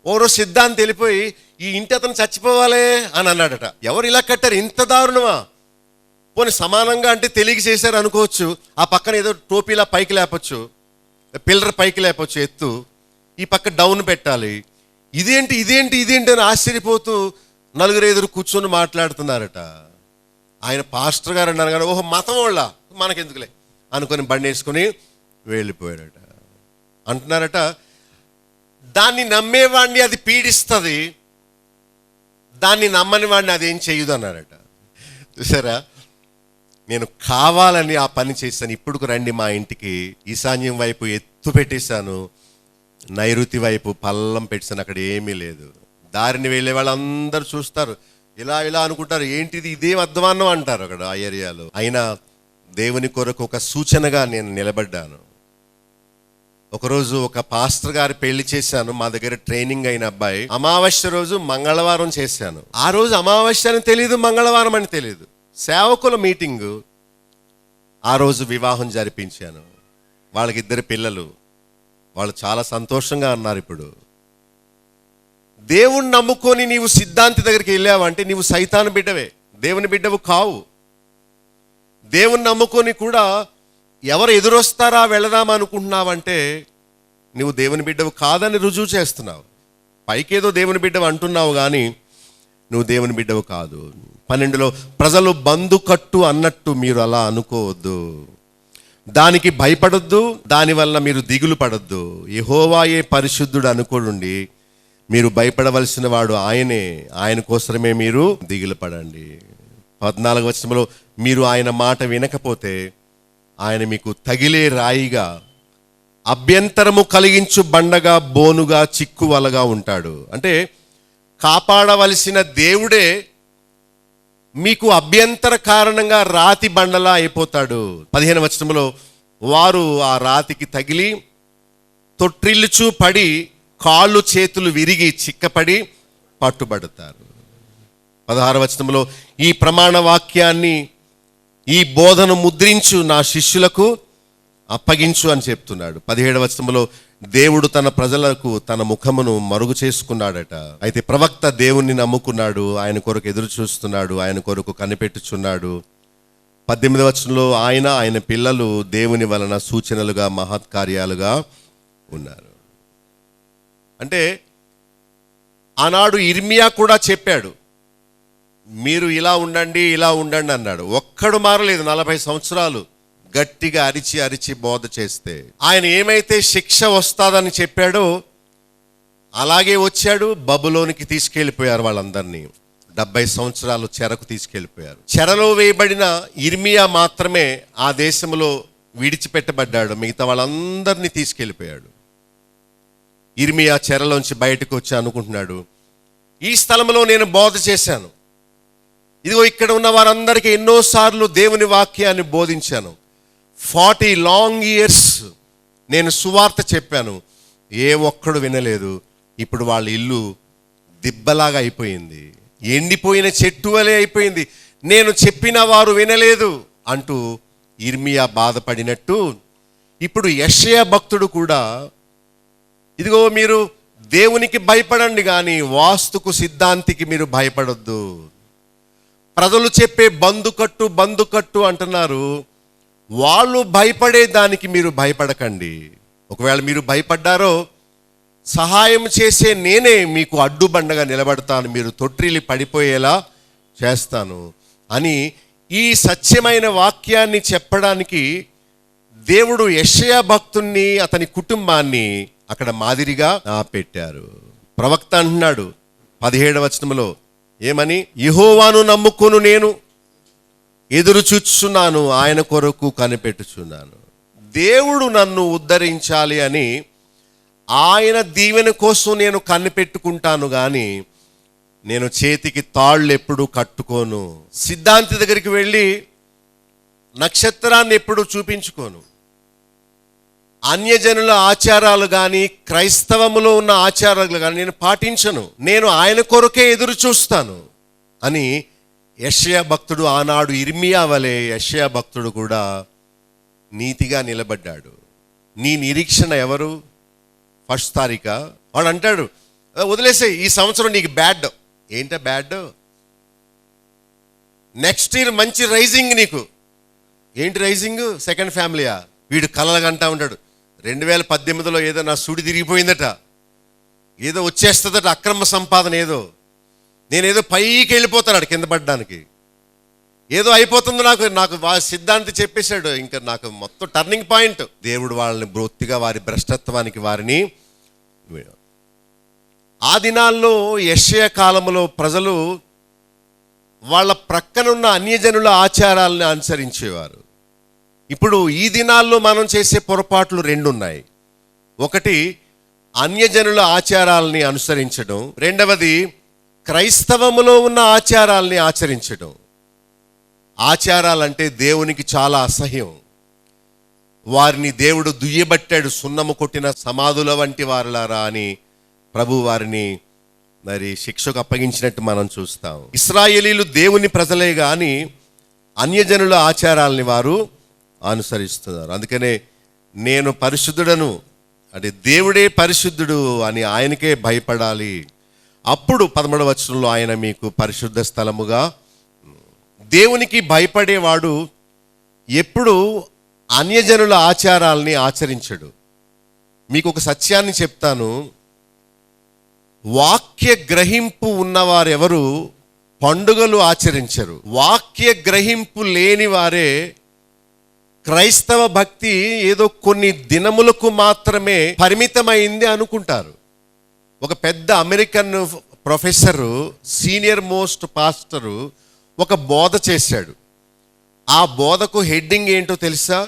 ఓరో సిద్ధాంతి వెళ్ళిపోయి, ఈ ఇంటి అతను చచ్చిపోవాలే అని అన్నాడట. ఎవరు ఇలా కట్టారు, ఇంత దారుణమా? పోనీ సమానంగా అంటే తెలియక చేశారు అనుకోవచ్చు. ఆ పక్కన ఏదో టోపీలా పైకి లేపచ్చు, పిల్లర్ పైకి లేపచ్చు ఎత్తు, ఈ పక్క డౌన్ పెట్టాలి. ఇదేంటి అని ఆశ్చర్యపోతూ నలుగురు ఎదురు కూర్చొని మాట్లాడుతున్నారట. ఆయన పాస్టర్ గారు అన్నారు కానీ ఓహో మతం వాళ్ళ మనకెందుకులే అనుకొని బండి వేసుకొని వెళ్ళిపోయారట. అంటున్నారట, దాన్ని నమ్మేవాడిని అది పీడిస్తుంది, దాన్ని నమ్మని వాడిని అదేం చెయ్యదు అన్నారట. చూసారా, నేను కావాలని ఆ పని చేశాను. ఇప్పుడు రండి మా ఇంటికి, ఈశాన్యం వైపు ఎత్తు పెట్టేశాను, నైరుతి వైపు పల్లం పెట్టాను, అక్కడ ఏమీ లేదు. దారిని వెళ్ళే వాళ్ళందరూ చూస్తారు, ఇలా ఇలా అనుకుంటారు, ఏంటిది ఇదేం అధ్వాన్నం అంటారు అక్కడ ఆ ఏరియాలో. అయినా దేవుని కొరకు ఒక సూచనగా నేను నిలబడ్డాను. ఒకరోజు ఒక పాస్టర్ గారి పెళ్లి చేశాను, మా దగ్గర ట్రైనింగ్ అయిన అబ్బాయి. అమావాస్య రోజు మంగళవారం చేశాను. ఆ రోజు అమావాస్య అని తెలియదు, మంగళవారం అని తెలియదు. సేవకుల మీటింగు, ఆ రోజు వివాహం జరిపించాను. వాళ్ళకి 2 పిల్లలు, వాళ్ళు చాలా సంతోషంగా అన్నారు. ఇప్పుడు దేవుణ్ణి నమ్ముకొని నీవు సిద్ధాంతి దగ్గరికి వెళ్ళావంటే నీవు సైతాను బిడ్డవే, దేవుని బిడ్డవు కావు. దేవుణ్ణి నమ్ముకొని కూడా ఎవరు ఎదురొస్తారా వెళదాం అనుకుంటున్నావంటే నువ్వు దేవుని బిడ్డవు కాదని రుజువు చేస్తున్నావు. పైకేదో దేవుని బిడ్డవు అంటున్నావు కానీ నువ్వు దేవుని బిడ్డవు కాదు. 12లో ప్రజలు బందుకట్టు అన్నట్టు మీరు అలా అనుకోవద్దు, దానికి భయపడొద్దు, దానివల్ల మీరు దిగులు పడొద్దు. యెహోవాయే పరిశుద్ధుడు అనుకోండి, మీరు భయపడవలసిన వాడు ఆయనే, ఆయన కోసమే మీరు దిగులు పడండి. 14వ వచనంలో మీరు ఆయన మాట వినకపోతే ఆయన మీకు తగిలే రాయిగా, అభ్యంతరము కలిగించు బండగా, బోనుగా, చిక్కువలగా ఉంటాడు. అంటే కాపాడవలసిన దేవుడే మీకు అభ్యంతర కారణంగా రాతి బండలా అయిపోతాడు. 15వ వచనంలో వారు ఆ రాతికి తగిలి తొట్టిల్లుచు పడి కాళ్ళు చేతులు విరిగి చిక్కపడి పట్టుబడతారు. 16వ వచనంలో ఈ ప్రమాణ వాక్యాన్ని, ఈ బోధను ముద్రించు, నా శిష్యులకు అప్పగించు అని చెప్తున్నాడు. 17వ వచనంలో దేవుడు తన ప్రజలకు తన ముఖమును మరుగు చేసుకున్నాడట. అయితే ప్రవక్త దేవుణ్ణి నమ్ముకున్నాడు, ఆయన కొరకు ఎదురు చూస్తున్నాడు, ఆయన కొరకు కనిపెట్టుచున్నాడు. 18వ వచనంలో ఆయన పిల్లలు దేవుని వలన సూచనలుగా, మహత్కార్యాలుగా ఉన్నారు. అంటే ఆనాడు ఇర్మియా కూడా చెప్పాడు, మీరు ఇలా ఉండండి, ఇలా ఉండండి అన్నాడు. ఒక్కడు మారలేదు 40 సంవత్సరాలు గట్టిగా అరిచి అరిచి బోధ చేస్తే. ఆయన ఏమైతే శిక్ష వస్తాదని చెప్పాడో అలాగే వచ్చాడు. బబులోనికి తీసుకెళ్ళిపోయారు వాళ్ళందరినీ, 70 సంవత్సరాలు చెరకు తీసుకెళ్ళిపోయారు. చెరలో వేయబడిన ఇర్మియా మాత్రమే ఆ దేశంలో విడిచిపెట్టబడ్డాడు, మిగతా వాళ్ళందరినీ తీసుకెళ్ళిపోయాడు. ఇర్మియా చెరలోంచి బయటకు వచ్చి అనుకుంటున్నాడు, ఈ స్థలంలో నేను బోధ చేశాను, ఇదిగో ఇక్కడ ఉన్న వారందరికీ ఎన్నోసార్లు దేవుని వాక్యాన్ని బోధించాను, 40 లాంగ్ ఇయర్స్ నేను సువార్త చెప్పాను, ఏ ఒక్కడు వినలేదు. ఇప్పుడు వాళ్ళ ఇల్లు దిబ్బలాగా అయిపోయింది, ఎండిపోయిన చెట్టు వలె అయిపోయింది, నేను చెప్పిన వారు వినలేదు అంటూ ఇర్మియా బాధపడినట్టు ఇప్పుడు యెషయా భక్తుడు కూడా, ఇదిగో మీరు దేవునికి భయపడండి కానీ వాస్తుకు, సిద్ధాంతికి మీరు భయపడొద్దు. ప్రజలు చెప్పే బందుకట్టు అంటున్నారు, వాళ్ళు భయపడే దానికి మీరు భయపడకండి. ఒకవేళ మీరు భయపడ్డారో సహాయం చేసే నేనే మీకు అడ్డుబండగా నిలబడతాను, మీరు తొట్టిల్లి పడిపోయేలా చేస్తాను అని ఈ సత్యమైన వాక్యాన్ని చెప్పడానికి దేవుడు యెషయా భక్తుణ్ణి, అతని కుటుంబాన్ని అక్కడ మాదిరిగా పెట్టారు. ప్రవక్త అంటున్నాడు 17వ వచనంలో ఏమని, యెహోవాను నమ్ముకొను నేను ఎదురు చూచుచున్నాను, ఆయన కొరకు కనిపెట్టుచున్నాను. దేవుడు నన్ను ఉద్ధరించాలి అని ఆయన దీవెన కోసం నేను కనిపెట్టుకుంటాను కానీ నేను చేతికి తాళ్ళు ఎప్పుడు కట్టుకోను. సిద్ధాంతి దగ్గరికి వెళ్ళి నక్షత్రాన్ని ఎప్పుడు చూపించుకోను. అన్యజనుల ఆచారాలు కానీ క్రైస్తవములో ఉన్న ఆచారాలు కానీ నేను పాటించను, నేను ఆయన కొరకే ఎదురు చూస్తాను అని యెషయా భక్తుడు, ఆనాడు ఇర్మియా వలె యెషయా భక్తుడు కూడా నీతిగా నిలబడ్డాడు. నీ నిరీక్షణ ఎవరు? 1వ తారీఖు వాడు అంటాడు, వదిలేసే ఈ సంవత్సరం నీకు బ్యాడ్. ఏంటో బ్యాడ్? నెక్స్ట్ ఇయర్ మంచి రైజింగ్ నీకు. ఏంటి రైజింగ్? సెకండ్ ఫ్యామిలీయా? వీడు కలలుగంటా ఉంటాడు, 2018లో ఏదో నా సుడి తిరిగిపోయిందట, ఏదో వచ్చేస్తుందట, అక్రమ సంపాదన ఏదో. నేనేదో పైకి వెళ్ళిపోతాను కింద పడ్డానికి, ఏదో అయిపోతుంది నాకు సిద్ధాంతి చెప్పేశాడు, ఇంకా నాకు మొత్తం టర్నింగ్ పాయింట్. దేవుడు వాళ్ళని బొత్తిగా వారి భ్రష్టత్వానికి వారిని. ఆ దినాల్లో యెషయా కాలంలో ప్రజలు వాళ్ళ ప్రక్కనున్న అన్యజనుల ఆచారాలను అనుసరించేవారు. ఇప్పుడు ఈ దినాల్లో మనం చేసే పొరపాట్లు రెండు ఉన్నాయి. ఒకటి అన్యజనుల ఆచారాలని అనుసరించడం, రెండవది క్రైస్తవములో ఉన్న ఆచారాలని ఆచరించడం. ఆచారాలంటే దేవునికి చాలా అసహ్యం. వారిని దేవుడు దుయ్యబట్టాడు, సున్నము కొట్టిన సమాధుల వంటి వారులారా అని ప్రభు వారిని మరి శిక్షకు అప్పగించినట్టు మనం చూస్తాం. ఇశ్రాయేలీలు దేవుని ప్రజలే గాని అన్యజనుల ఆచారాలని వారు అనుసరిస్తున్నారు. అందుకనే నేను పరిశుద్ధుడను అంటే దేవుడే పరిశుద్ధుడు అని ఆయనకే భయపడాలి. అప్పుడు 13వ వచనంలో ఆయన మీకు పరిశుద్ధ స్థలముగా. దేవునికి భయపడేవాడు ఎప్పుడు అన్యజనుల ఆచారాల్ని ఆచరించడు. మీకు ఒక సత్యాన్ని చెప్తాను, వాక్య గ్రహింపు ఉన్నవారెవరు పండుగలు ఆచరించరు. వాక్య గ్రహింపు లేని వారే క్రైస్తవ భక్తి ఏదో కొన్ని దినములకు మాత్రమే పరిమితమైంది అనుకుంటారు. ఒక పెద్ద American professor, senior most pastor ఒక బోధ చేశాడు. ఆ బోధకు హెడ్డింగ్ ఏంటో తెలుసా?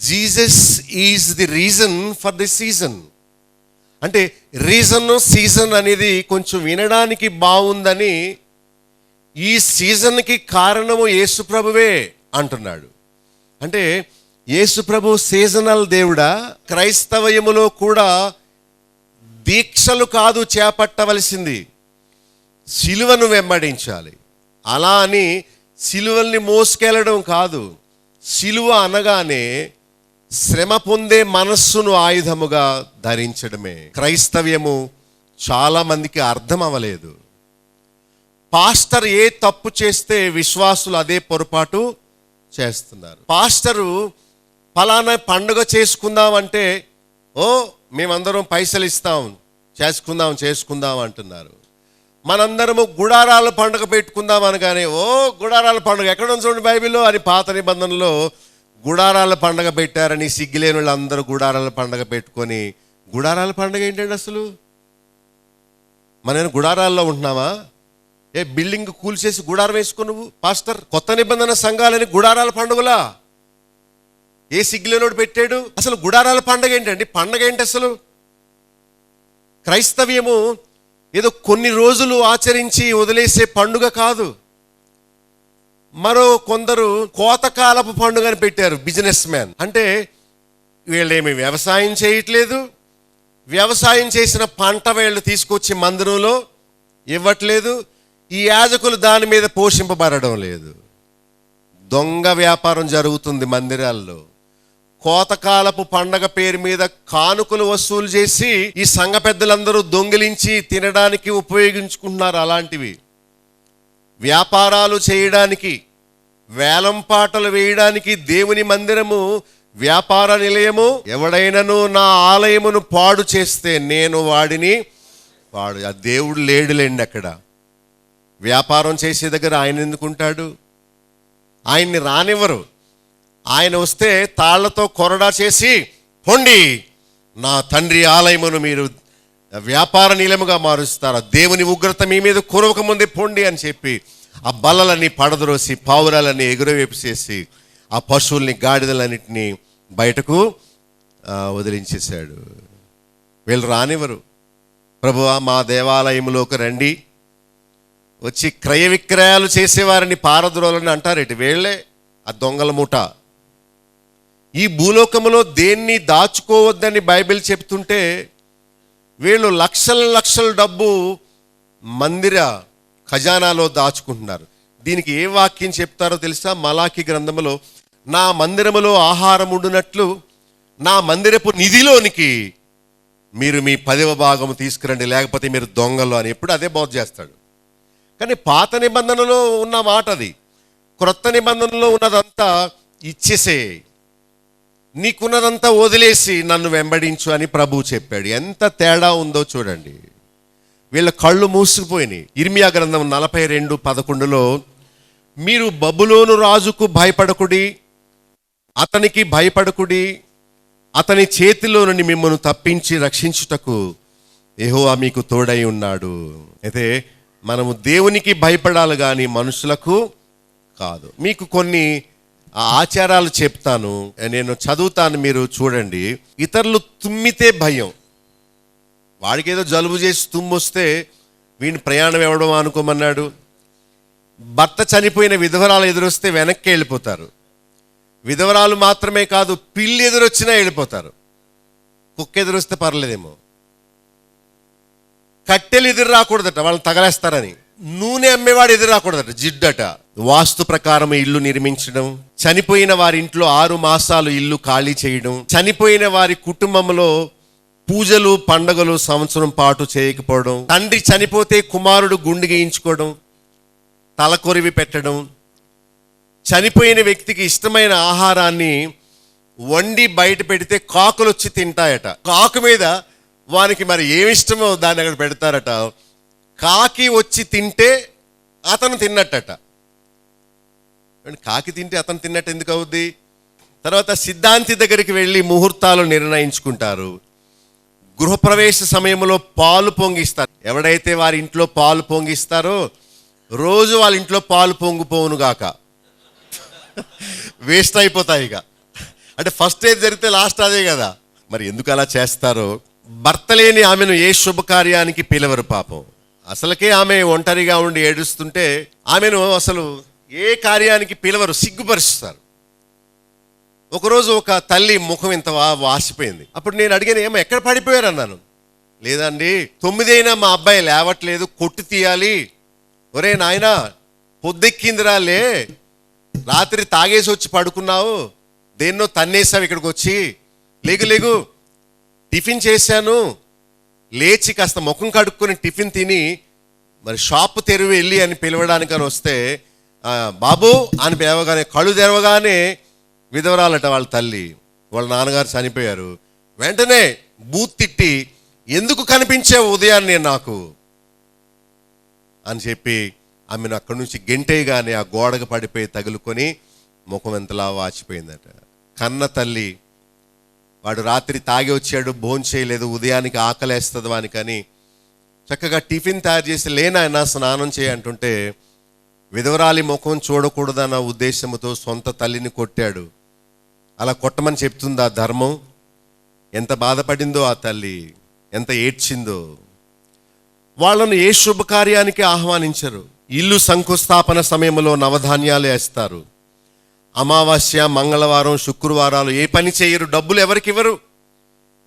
Jesus is the reason for the season. అంటే రీజన్ సీజన్ అనేది కొంచెం వినడానికి బాగుందని, ఈ సీజన్కి కారణము యేసుప్రభువే అంటున్నాడు. అంటే యేసుప్రభు సీజనల్ దేవుడా? క్రైస్తవయములో కూడా దీక్షలు కాదు చేపట్టవలసింది, సిలువను వెంబడించాలి. అలా అని సిలువల్ని మోసుకెళ్ళడం కాదు. సిలువ అనగానే శ్రమ పొందే మనస్సును ఆయుధముగా ధరించడమే. క్రైస్తవ్యము చాలా మందికి అర్థం అవ్వలేదు. పాస్టర్ ఏ తప్పు చేస్తే విశ్వాసులు అదే పొరపాటు చేస్తున్నారు. పాస్టరు ఫలానా పండుగ చేసుకుందామంటే మేమందరం పైసలు ఇస్తాం, చేసుకుందాం అంటున్నారు. మనందరము గుడారాల పండుగ పెట్టుకుందాం అనగానే గుడారాల పండుగ ఎక్కడ ఉంది చూడండి బైబిల్లో అని పాత నిబంధనలో గుడారాల పండుగ పెట్టారని సిగ్గులేని వాళ్ళు అందరూ గుడారాల పండుగ పెట్టుకొని, గుడారాల పండుగ ఏంటండి అసలు? మనం గుడారాల్లో ఉంటున్నావా? బిల్డింగ్ కూల్చేసి గుడారం వేసుకో నువ్వు పాస్టర్. కొత్త నిబంధన సంఘాలని గుడారాల పండుగలా ఏ సిగ్గులేనోడు పెట్టాడు? అసలు గుడారాల పండుగ ఏంటండి? పండుగ ఏంటి అసలు? క్రైస్తవ్యము ఏదో కొన్ని రోజులు ఆచరించి వదిలేసే పండుగ కాదు. మరో కొందరు కోతకాలపు పండుగని పెట్టారు, బిజినెస్ మ్యాన్. అంటే వీళ్ళేమి వ్యవసాయం చేయట్లేదు, వ్యవసాయం చేసిన పంట వీళ్ళు తీసుకొచ్చి మందిరంలో ఇవ్వట్లేదు, ఈ యాజకులు దాని మీద పోషింపబడడం లేదు. దొంగ వ్యాపారం జరుగుతుంది మందిరాల్లో. కోతకాలపు పండగ పేరు మీద కానుకలు వసూలు చేసి ఈ సంఘ పెద్దలందరూ దొంగిలించి తినడానికి ఉపయోగించుకుంటున్నారు. అలాంటివి వ్యాపారాలు చేయడానికి, వేలం పాటలు వేయడానికి దేవుని మందిరము వ్యాపార నిలయము. ఎవడైనను నా ఆలయమును పాడు చేస్తే నేను వాడిని ఆ దేవుడు లేడులేండి అక్కడ. వ్యాపారం చేసే దగ్గర ఆయన ఎందుకుంటాడు? ఆయన్ని రానివ్వరు. ఆయన వస్తే తాళ్లతో కొరడా చేసి, పొండి, నా తండ్రి ఆలయమును మీరు వ్యాపార నిలయముగా మారుస్తారు, దేవుని ఉగ్రత మీ మీద కురవక ముందే పొండి అని చెప్పి ఆ బల్లలన్నీ పడద్రోసి పావురాలన్నీ ఎగురవేసేసి ఆ పశువుల్ని గాడిదలన్నింటినీ బయటకు వదిలించేశాడు. వీళ్ళు రానివ్వరు. ప్రభువా మా దేవాలయంలోకి రండి, వచ్చి క్రయ విక్రయాలు చేసేవారిని పారద్రోలని అంటారేటి వీళ్ళే, ఆ దొంగల మూట. ఈ భూలోకములో దేన్ని దాచుకోవద్దని బైబిల్ చెప్తుంటే వీళ్ళు లక్షల డబ్బు మందిర ఖజానాలో దాచుకుంటున్నారు. దీనికి ఏ వాక్యం చెప్తారో తెలుసా? మలాకి గ్రంథములో, నా మందిరములో ఆహారం ఉండునట్లు నా మందిరపు నిధిలోనికి మీరు మీ 10వ భాగము తీసుకురండి, లేకపోతే మీరు దొంగలు అని ఎప్పుడు అదే బోధ చేస్తాడు. కానీ పాత నిబంధనలో ఉన్న మాట అది. క్రొత్త నిబంధనలో ఉన్నదంతా ఇచ్చేసే, నీకున్నదంతా వదిలేసి నన్ను వెంబడించు అని ప్రభువు చెప్పాడు. ఎంత తేడా ఉందో చూడండి. వీళ్ళ కళ్ళు మూసుకుపోయినాయి. ఇర్మియా గ్రంథం 42:11లో మీరు బబులోను రాజుకు భయపడకుడి, అతనికి భయపడకుడి, అతని చేతిలో నుండి మిమ్మల్ని తప్పించి రక్షించుటకు యెహోవా మీకు తోడై ఉన్నాడు. అయితే మనము దేవునికి భయపడాలి కానీ మనుషులకు కాదు. మీకు కొన్ని ఆచారాలు చెప్తాను, నేను చదువుతాను, మీరు చూడండి. ఇతరులు తుమ్మితే భయం. వాడికి ఏదో జలుబు చేసి తుమ్మొస్తే వీడిని ప్రయాణం ఇవ్వడం అనుకోమన్నాడు. భర్త చనిపోయిన విధవరాలు ఎదురొస్తే వెనక్కి వెళ్ళిపోతారు. విధవరాలు మాత్రమే కాదు, పిల్లి ఎదురొచ్చినా వెళ్ళిపోతారు. కుక్క ఎదురొస్తే పర్లేదేమో. కట్టెలు ఎదురు రాకూడదట, వాళ్ళని తగలేస్తారని. నూనె అమ్మేవాడు ఎదురు రాకూడదట, జిడ్డట. వాస్తు ప్రకారం ఇల్లు నిర్మించడం, చనిపోయిన వారి ఇంట్లో 6 మాసాలు ఇల్లు ఖాళీ చేయడం, చనిపోయిన వారి కుటుంబంలో పూజలు పండగలు సంవత్సరం పాటు చేయకపోవడం, తండ్రి చనిపోతే కుమారుడు గుండె గీయించుకోవడం, తలకొరివి పెట్టడం, చనిపోయిన వ్యక్తికి ఇష్టమైన ఆహారాన్ని వండి బయట పెడితే కాకులు వచ్చి తింటాయట. కాకు మీద వానికి మరి ఏమిష్టమో దాన్ని అక్కడ పెడతారట. కాకి వచ్చి తింటే అతను తిన్నట్టట. కాకి తింటే అతను తిన్నట్టు ఎందుకు అవుద్ది? తర్వాత సిద్ధాంతి దగ్గరికి వెళ్ళి ముహూర్తాలు నిర్ణయించుకుంటారు. గృహప్రవేశ సమయంలో పాలు పొంగిస్తారు. ఎవడైతే వారి ఇంట్లో పాలు పొంగిస్తారో రోజు వాళ్ళ ఇంట్లో పాలు పొంగిపోవును గాక. వేస్ట్ అయిపోతాయి ఇక. అంటే ఫస్ట్ ఏది జరిగితే లాస్ట్ అదే కదా. మరి ఎందుకు అలా చేస్తారో? భర్త లేని ఆమెను ఏ శుభకార్యానికి పిలవరు పాపం. అసలుకే ఆమె ఒంటరిగా ఉండి ఏడుస్తుంటే ఆమెను అసలు ఏ కార్యానికి పిలవరు, సిగ్గుపరుస్తారు. ఒకరోజు ఒక తల్లి ముఖం ఇంత వాసిపోయింది. అప్పుడు నేను అడిగాను, ఏమో ఎక్కడ పడిపోయారు అన్నాను. లేదండి, 9 అయినా మా అబ్బాయి లేవట్లేదు, కొట్టు తీయాలి. ఒరే నాయనా, పొద్దెక్కిందిరాలే, రాత్రి తాగేసి వచ్చి పడుకున్నావు, దేన్నో తన్నేసావు ఇక్కడికి వచ్చి, లేగు లేగు, టిఫిన్ చేశాను, లేచి కాస్త ముఖం కడుక్కొని టిఫిన్ తిని మరి షాపు తెరివి వెళ్ళి అని పిలవడానికని వస్తే బాబు అని పిలవగానే కళ్ళు తెరవగానే విధవరాలట వాళ్ళ తల్లి. వాళ్ళ నాన్నగారు చనిపోయారు. వెంటనే బూత్ తిట్టి, ఎందుకు కనిపించావు ఉదయాన్నే నాకు అని చెప్పి ఆమెను అక్కడి నుంచి గెంటేయగానే ఆ గోడకు పడిపోయి తగులుకొని ముఖం ఎంతలా వాచిపోయిందట. కన్న తల్లి. వాడు రాత్రి తాగి వచ్చాడు, భోజనం చేయలేదు, ఉదయానికి ఆకలేస్తుంది వానికని చక్కగా టిఫిన్ తయారు చేసి లేనాయన స్నానం చేయంటుంటే విధవరాలి ముఖం చూడకూడదన్న ఉద్దేశంతో సొంత తల్లిని కొట్టాడు. అలా కొట్టమని చెప్తుందా ధర్మం? ఎంత బాధపడిందో ఆ తల్లి, ఎంత ఏడ్చిందో. వాళ్ళను ఏ శుభకార్యానికి ఆహ్వానించరు. ఇల్లు శంకుస్థాపన సమయంలో నవధాన్యాలు వేస్తారు. అమావాస్య, మంగళవారం, శుక్రవారాలు ఏ పని చేయరు, డబ్బులు ఎవరికి ఇవ్వరు,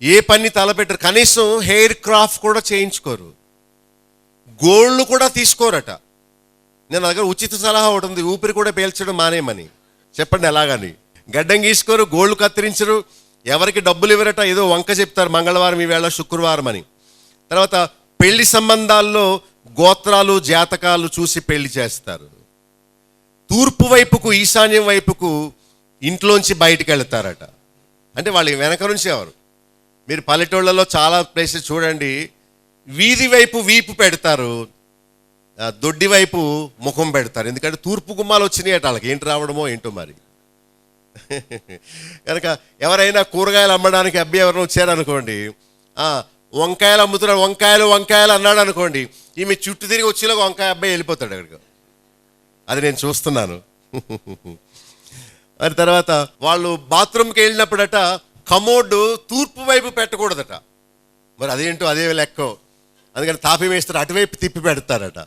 ఏ పని తలపెట్టరు, కనీసం హెయిర్ క్రాఫ్ట్ కూడా చేయించుకోరు, గోళ్ళు కూడా తీసుకోరట. నేను దగ్గర ఉచిత సలహా ఒకటి ఉంది, ఊపిరి కూడా పీల్చడం మానేమని. చెప్పండి ఎలాగని. గడ్డం గీసుకోరు, గోళ్ళు కత్తిరించరు, ఎవరికి డబ్బులు ఇవ్వరట. ఏదో వంక చెప్తారు, మంగళవారం ఈవేళ శుక్రవారం అని. తర్వాత పెళ్లి సంబంధాల్లో గోత్రాలు జాతకాలు చూసి పెళ్లి చేస్తారు. తూర్పు వైపుకు, ఈశాన్యం వైపుకు ఇంట్లోంచి బయటికి వెళ్తారట. అంటే వాళ్ళు వెనక నుంచి ఎవరు? మీరు పల్లెటూళ్ళలో చాలా ప్లేసెస్ చూడండి, వీధి వైపు వీపు పెడతారు, దొడ్డి వైపు ముఖం పెడతారు. ఎందుకంటే తూర్పు గుమ్మాలు వచ్చినాయి అట వాళ్ళకి, ఏంటి రావడమో ఏంటో మరి. కనుక ఎవరైనా కూరగాయలు అమ్మడానికి అబ్బాయి ఎవరైనా వచ్చారనుకోండి, వంకాయలు అమ్ముతున్నాడు, వంకాయలు వంకాయలు అన్నాడు అనుకోండి, ఈమె చుట్టూ తిరిగి వచ్చేలాగా వంకాయ అబ్బాయి వెళ్ళిపోతాడు అక్కడికి. అది నేను చూస్తున్నాను. మరి తర్వాత వాళ్ళు బాత్రూమ్కి వెళ్ళినప్పుడట కమోడ్ తూర్పు వైపు పెట్టకూడదట. మరి అదేంటో అదే లెక్క. అందుకని తాపి మేస్త్రి అటువైపు తిప్పి పెడతారట.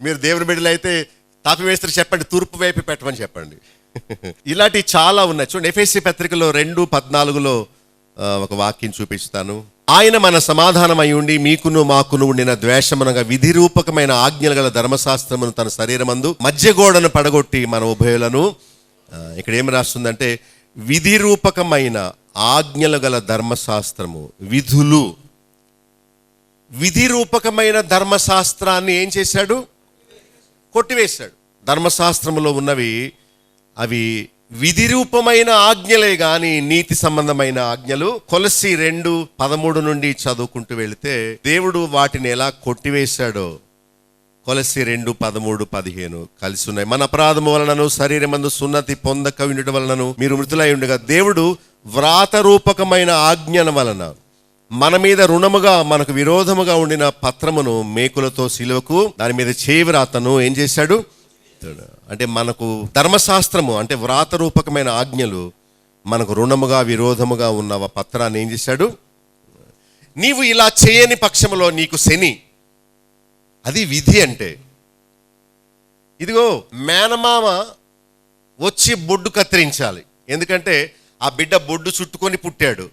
మీరు దేవుని బిడ్డలు అయితే తాపి మేస్త్రి చెప్పండి, తూర్పు వైపు పెట్టమని చెప్పండి. ఇలాంటివి చాలా ఉన్నాయి. చూడండి, ఎఫెసీ పత్రికలో 2:14లో ఒక వాక్యం చూపిస్తాను. ఆయన మన సమాధానం అయి ఉండి మీకును మాకును ఉండిన ద్వేషమనగా విధి రూపకమైన ఆజ్ఞలు గల ధర్మశాస్త్రమును తన శరీరమందు మధ్య గోడను పడగొట్టి మన ఉభయులను, ఇక్కడ ఏమి రాస్తుందంటే విధి రూపకమైన ఆజ్ఞలు గల ధర్మశాస్త్రము, విధులు. విధి రూపకమైన ధర్మశాస్త్రాన్ని ఏం చేశాడు? కొట్టివేశాడు. ధర్మశాస్త్రములో ఉన్నవి అవి విధి రూపమైన ఆజ్ఞలే గాని నీతి సంబంధమైన ఆజ్ఞలు. కొలస్సీ 2:13 నుండి చదువుకుంటూ వెళితే దేవుడు వాటిని ఎలా కొట్టివేశాడో కొలస్సీ 2:13-15 కలిసి ఉన్నాయి. మన అపరాధము వలనను శరీరమందు సున్నతి పొందక ఉండటం వలనను మీరు మృతులై ఉండగా దేవుడు వ్రాత రూపకమైన ఆజ్ఞల వలన మన మీద రుణముగా మనకు విరోధముగా ఉండిన పత్రమును మేకులతో సిలువకు దాని మీద చేవ్రాతను ఏం చేశాడు అంటే మనకు ధర్మశాస్త్రము అంటే వ్రాత రూపకమైన ఆజ్ఞలు మనకు రుణముగా విరోధముగా ఉన్న పత్రాన్ని ఏం చేశాడు. నీవు ఇలా చేయని పక్షములో నీకు శని. అది విధి అంటే. ఇదిగో మేనమామ వచ్చి బొడ్డు కత్తిరించాలి, ఎందుకంటే ఆ బిడ్డ బొడ్డు చుట్టుకొని పుట్టాడు.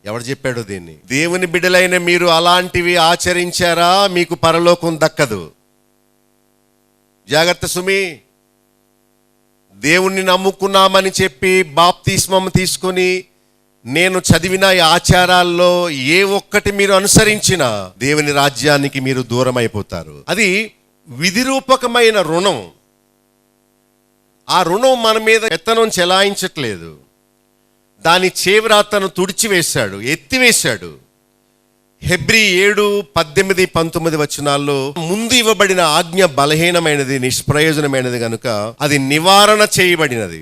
ఎవడు చెప్పాడు దీన్ని? దేవుని బిడ్డలైన మీరు అలాంటివి ఆచరించారా మీకు పరలోకం దక్కదు. జాగ్రత్త సుమి. దేవుణ్ణి నమ్ముకున్నామని చెప్పి బాప్తిస్మం తీసుకొని నేను చదివిన ఈ ఆచారాల్లో ఏ ఒక్కటి మీరు అనుసరించినా దేవుని రాజ్యానికి మీరు దూరం అయిపోతారు. అది విధిరూపకమైన రుణం. ఆ రుణం మన మీద పెత్తనం చెలాయించట్లేదు. దాని చేవ్రాతను తుడిచివేశాడు, ఎత్తివేశాడు. హెబ్రీ 7:18-19 వచనాల్లో ముందు ఇవ్వబడిన ఆజ్ఞ బలహీనమైనది, నిష్ప్రయోజనమైనది కనుక అది నివారణ చేయబడినది.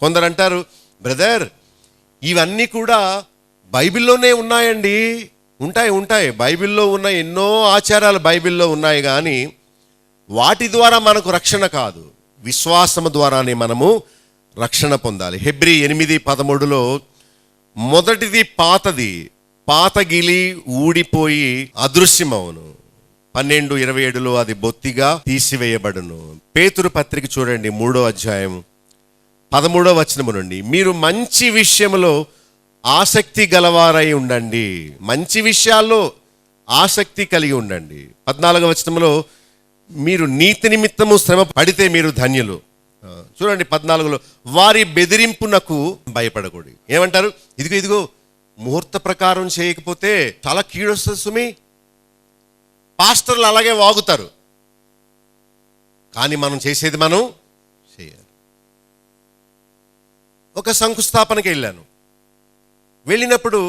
కొందరు అంటారు, బ్రదర్ ఇవన్నీ కూడా బైబిల్లోనే ఉన్నాయండి. ఉంటాయి బైబిల్లో ఉన్న ఎన్నో ఆచారాలు బైబిల్లో ఉన్నాయి, కానీ వాటి ద్వారా మనకు రక్షణ కాదు, విశ్వాసము ద్వారానే మనము రక్షణ పొందాలి. హెబ్రీ 8:13లో మొదటిది పాతది, పాతగిలి ఊడిపోయి అదృశ్యమవును. 12:27లో అది బొత్తిగా తీసివేయబడును. పేతురు పత్రిక చూడండి 3వ అధ్యాయం 13వ వచనము నుండి మీరు మంచి విషయంలో ఆసక్తి గలవారై ఉండండి. మంచి విషయాల్లో ఆసక్తి కలిగి ఉండండి. 14వ వచనంలో మీరు నీతి నిమిత్తము శ్రమ పడితే మీరు ధన్యులు. చూడండి 14లో వారి బెదిరింపునకు భయపడకూడదు. ఏమంటారు? ఇదిగో ముహూర్త ప్రకారం చేయకపోతే చాలా కీడొస్తుంది సుమి. పాస్టర్లు అలాగే వాగుతారు, కానీ మనం చేసేది మనం చేయాలి. ఒక శంకుస్థాపనకి వెళ్ళినప్పుడు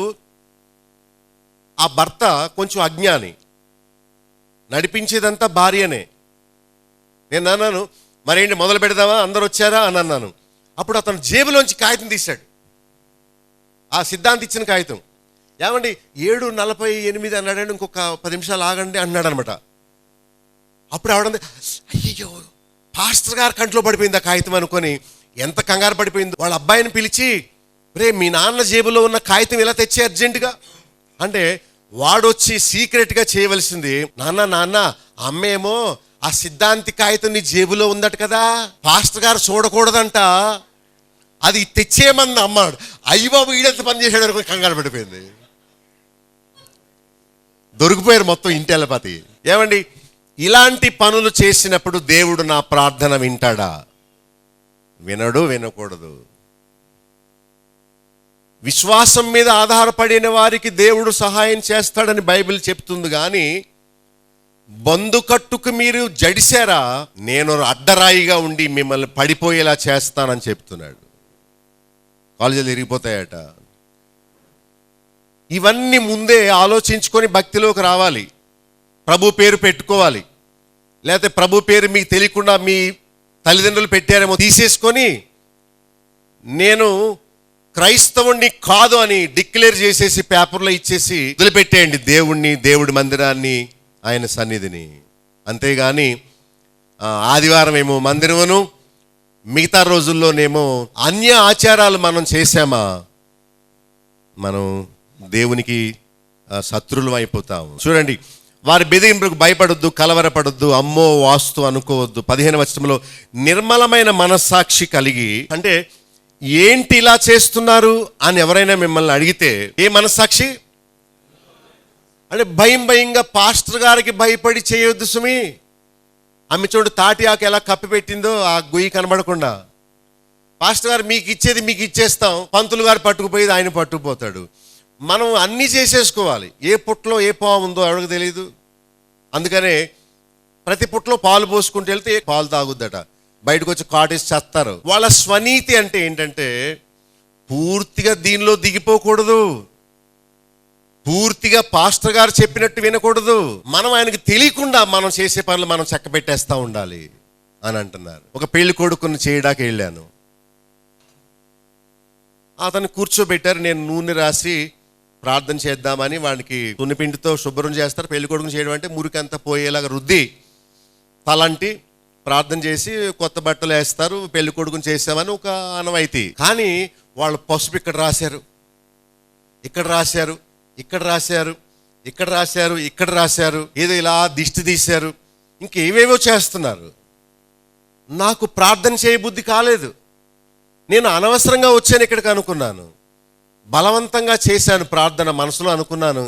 ఆ భర్త కొంచెం అజ్ఞాని, నడిపించేదంతా భార్యనే. నేను అన్నాను, మరేంటి మొదలు పెడదామా, అందరు వచ్చారా అని అన్నాను. అప్పుడు అతను జేబులోంచి కాగితం తీశాడు, ఆ సిద్ధాంతి ఇచ్చిన కాగితం. ఏమండి 7:48 అన్నాడండి, ఇంకొక 10 నిమిషాలు ఆగండి అన్నాడు అనమాట. అప్పుడు ఆవిడ, అయ్యో పాస్టర్ గారు కంట్లో పడిపోయింది ఆ కాగితం అనుకొని ఎంత కంగారు పడిపోయింది. వాళ్ళ అబ్బాయిని పిలిచి, రే మీ నాన్న జేబులో ఉన్న కాగితం ఇలా తెచ్చే అర్జెంటుగా అంటే, వాడొచ్చి సీక్రెట్గా చేయవలసింది, నాన్న అమ్మేమో ఆ సిద్ధాంతి కాగితం నీ జేబులో ఉందట కదా, పాస్టర్ గారు చూడకూడదంట, అది తెచ్చేయమని అమ్మాడు. అయ్యి బాబు ఈడెంత పని చేశాడు అనుకుని కంగారు పడిపోయింది. దొరికిపోయారు మొత్తం ఇంటెలపతి. ఏమండి ఇలాంటి పనులు చేసినప్పుడు దేవుడు నా ప్రార్థన వింటాడా? వినడు, వినకూడదు. విశ్వాసం మీద ఆధారపడిన వారికి దేవుడు సహాయం చేస్తాడని బైబిల్ చెప్తుంది, కానీ బందుకట్టుకు మీరు జడిశారా, నేను అడ్డరాయిగా ఉండి మిమ్మల్ని పడిపోయేలా చేస్తానని చెప్తున్నాడు. కాలేజీలు ఇరిగిపోతాయట. ఇవన్నీ ముందే ఆలోచించుకొని భక్తిలోకి రావాలి. ప్రభు పేరు పెట్టుకోవాలి, లేకపోతే ప్రభు పేరు మీకు తెలియకుండా మీ తల్లిదండ్రులు పెట్టారేమో తీసేసుకొని నేను క్రైస్తవుణ్ణి కాదు అని డిక్లేర్ చేసేసి పేపర్లో ఇచ్చేసి వదిలిపెట్టేయండి దేవుణ్ణి, దేవుడి మందిరాన్ని, ఆయన సన్నిధిని. అంతేగాని ఆదివారం ఏమో మందిరమును, మిగతా రోజుల్లోనేమో అన్య ఆచారాలు మనం చేశామా, మనం దేవునికి శత్రువులు అయిపోతాము. చూడండి, వారి బెదిరింపులకు భయపడొద్దు, కలవరపడొద్దు, అమ్మో వాస్తు అనుకోవద్దు. 15వ వచనంలో నిర్మలమైన మనస్సాక్షి కలిగి, అంటే ఏంటి ఇలా చేస్తున్నారు అని ఎవరైనా మిమ్మల్ని అడిగితే ఏ మనస్సాక్షి అంటే భయంగా పాస్టర్ గారికి భయపడి చేయొద్దు సుమి. ఆమె చూడు తాటి ఆకు ఎలా కప్పి పెట్టిందో ఆ గొయ్యి కనబడకుండా. పాస్టర్ గారు మీకు ఇచ్చేది మీకు ఇచ్చేస్తాం, పంతులు గారు పట్టుకుపోయేది ఆయన పట్టుకుపోతాడు. మనం అన్నీ చేసేసుకోవాలి. ఏ పుట్టలో ఏ పాము ఉందో ఎవరికి తెలియదు. అందుకనే ప్రతి పుట్టలో పాలు పోసుకుంటూ వెళ్తే పాలు తాగుద్దట. బయటకు వచ్చి కాటేసి చేస్తారు. వాళ్ళ స్వనీతి అంటే ఏంటంటే పూర్తిగా దీనిలో దిగిపోకూడదు, పూర్తిగా పాస్టర్ గారు చెప్పినట్టు వినకూడదు, మనం ఆయనకి తెలియకుండా మనం చేసే పనులు మనం చక్క పెట్టేస్తూ ఉండాలి అని అంటున్నారు. ఒక పెళ్లి కొడుకుని చేయడానికి వెళ్ళాను. అతను కూర్చోబెట్టారు. నేను నూనె రాసి ప్రార్థన చేద్దామని వాడికి సున్నిపిండితో శుభ్రం చేస్తారు. పెళ్లి కొడుకుని చేయడం అంటే మురికంతా పోయేలాగా రుద్ది తలంటి ప్రార్థన చేసి కొత్త బట్టలు వేస్తారు. పెళ్లి కొడుకుని చేసామని ఒక ఆనవాయితీ. కానీ వాళ్ళు పసుపు ఇక్కడ రాశారు, ఇక్కడ రాశారు, ఇక్కడ రాశారు, ఇక్కడ రాశారు, ఇక్కడ రాశారు, ఏదో ఇలా దిష్టి తీశారు, ఇంకేవేవో చేస్తున్నారు. నాకు ప్రార్థన చేయబుద్ధి కాలేదు. నేను అనవసరంగా వచ్చాను ఇక్కడికి అనుకున్నాను. బలవంతంగా చేశాను ప్రార్థన. మనసులో అనుకున్నాను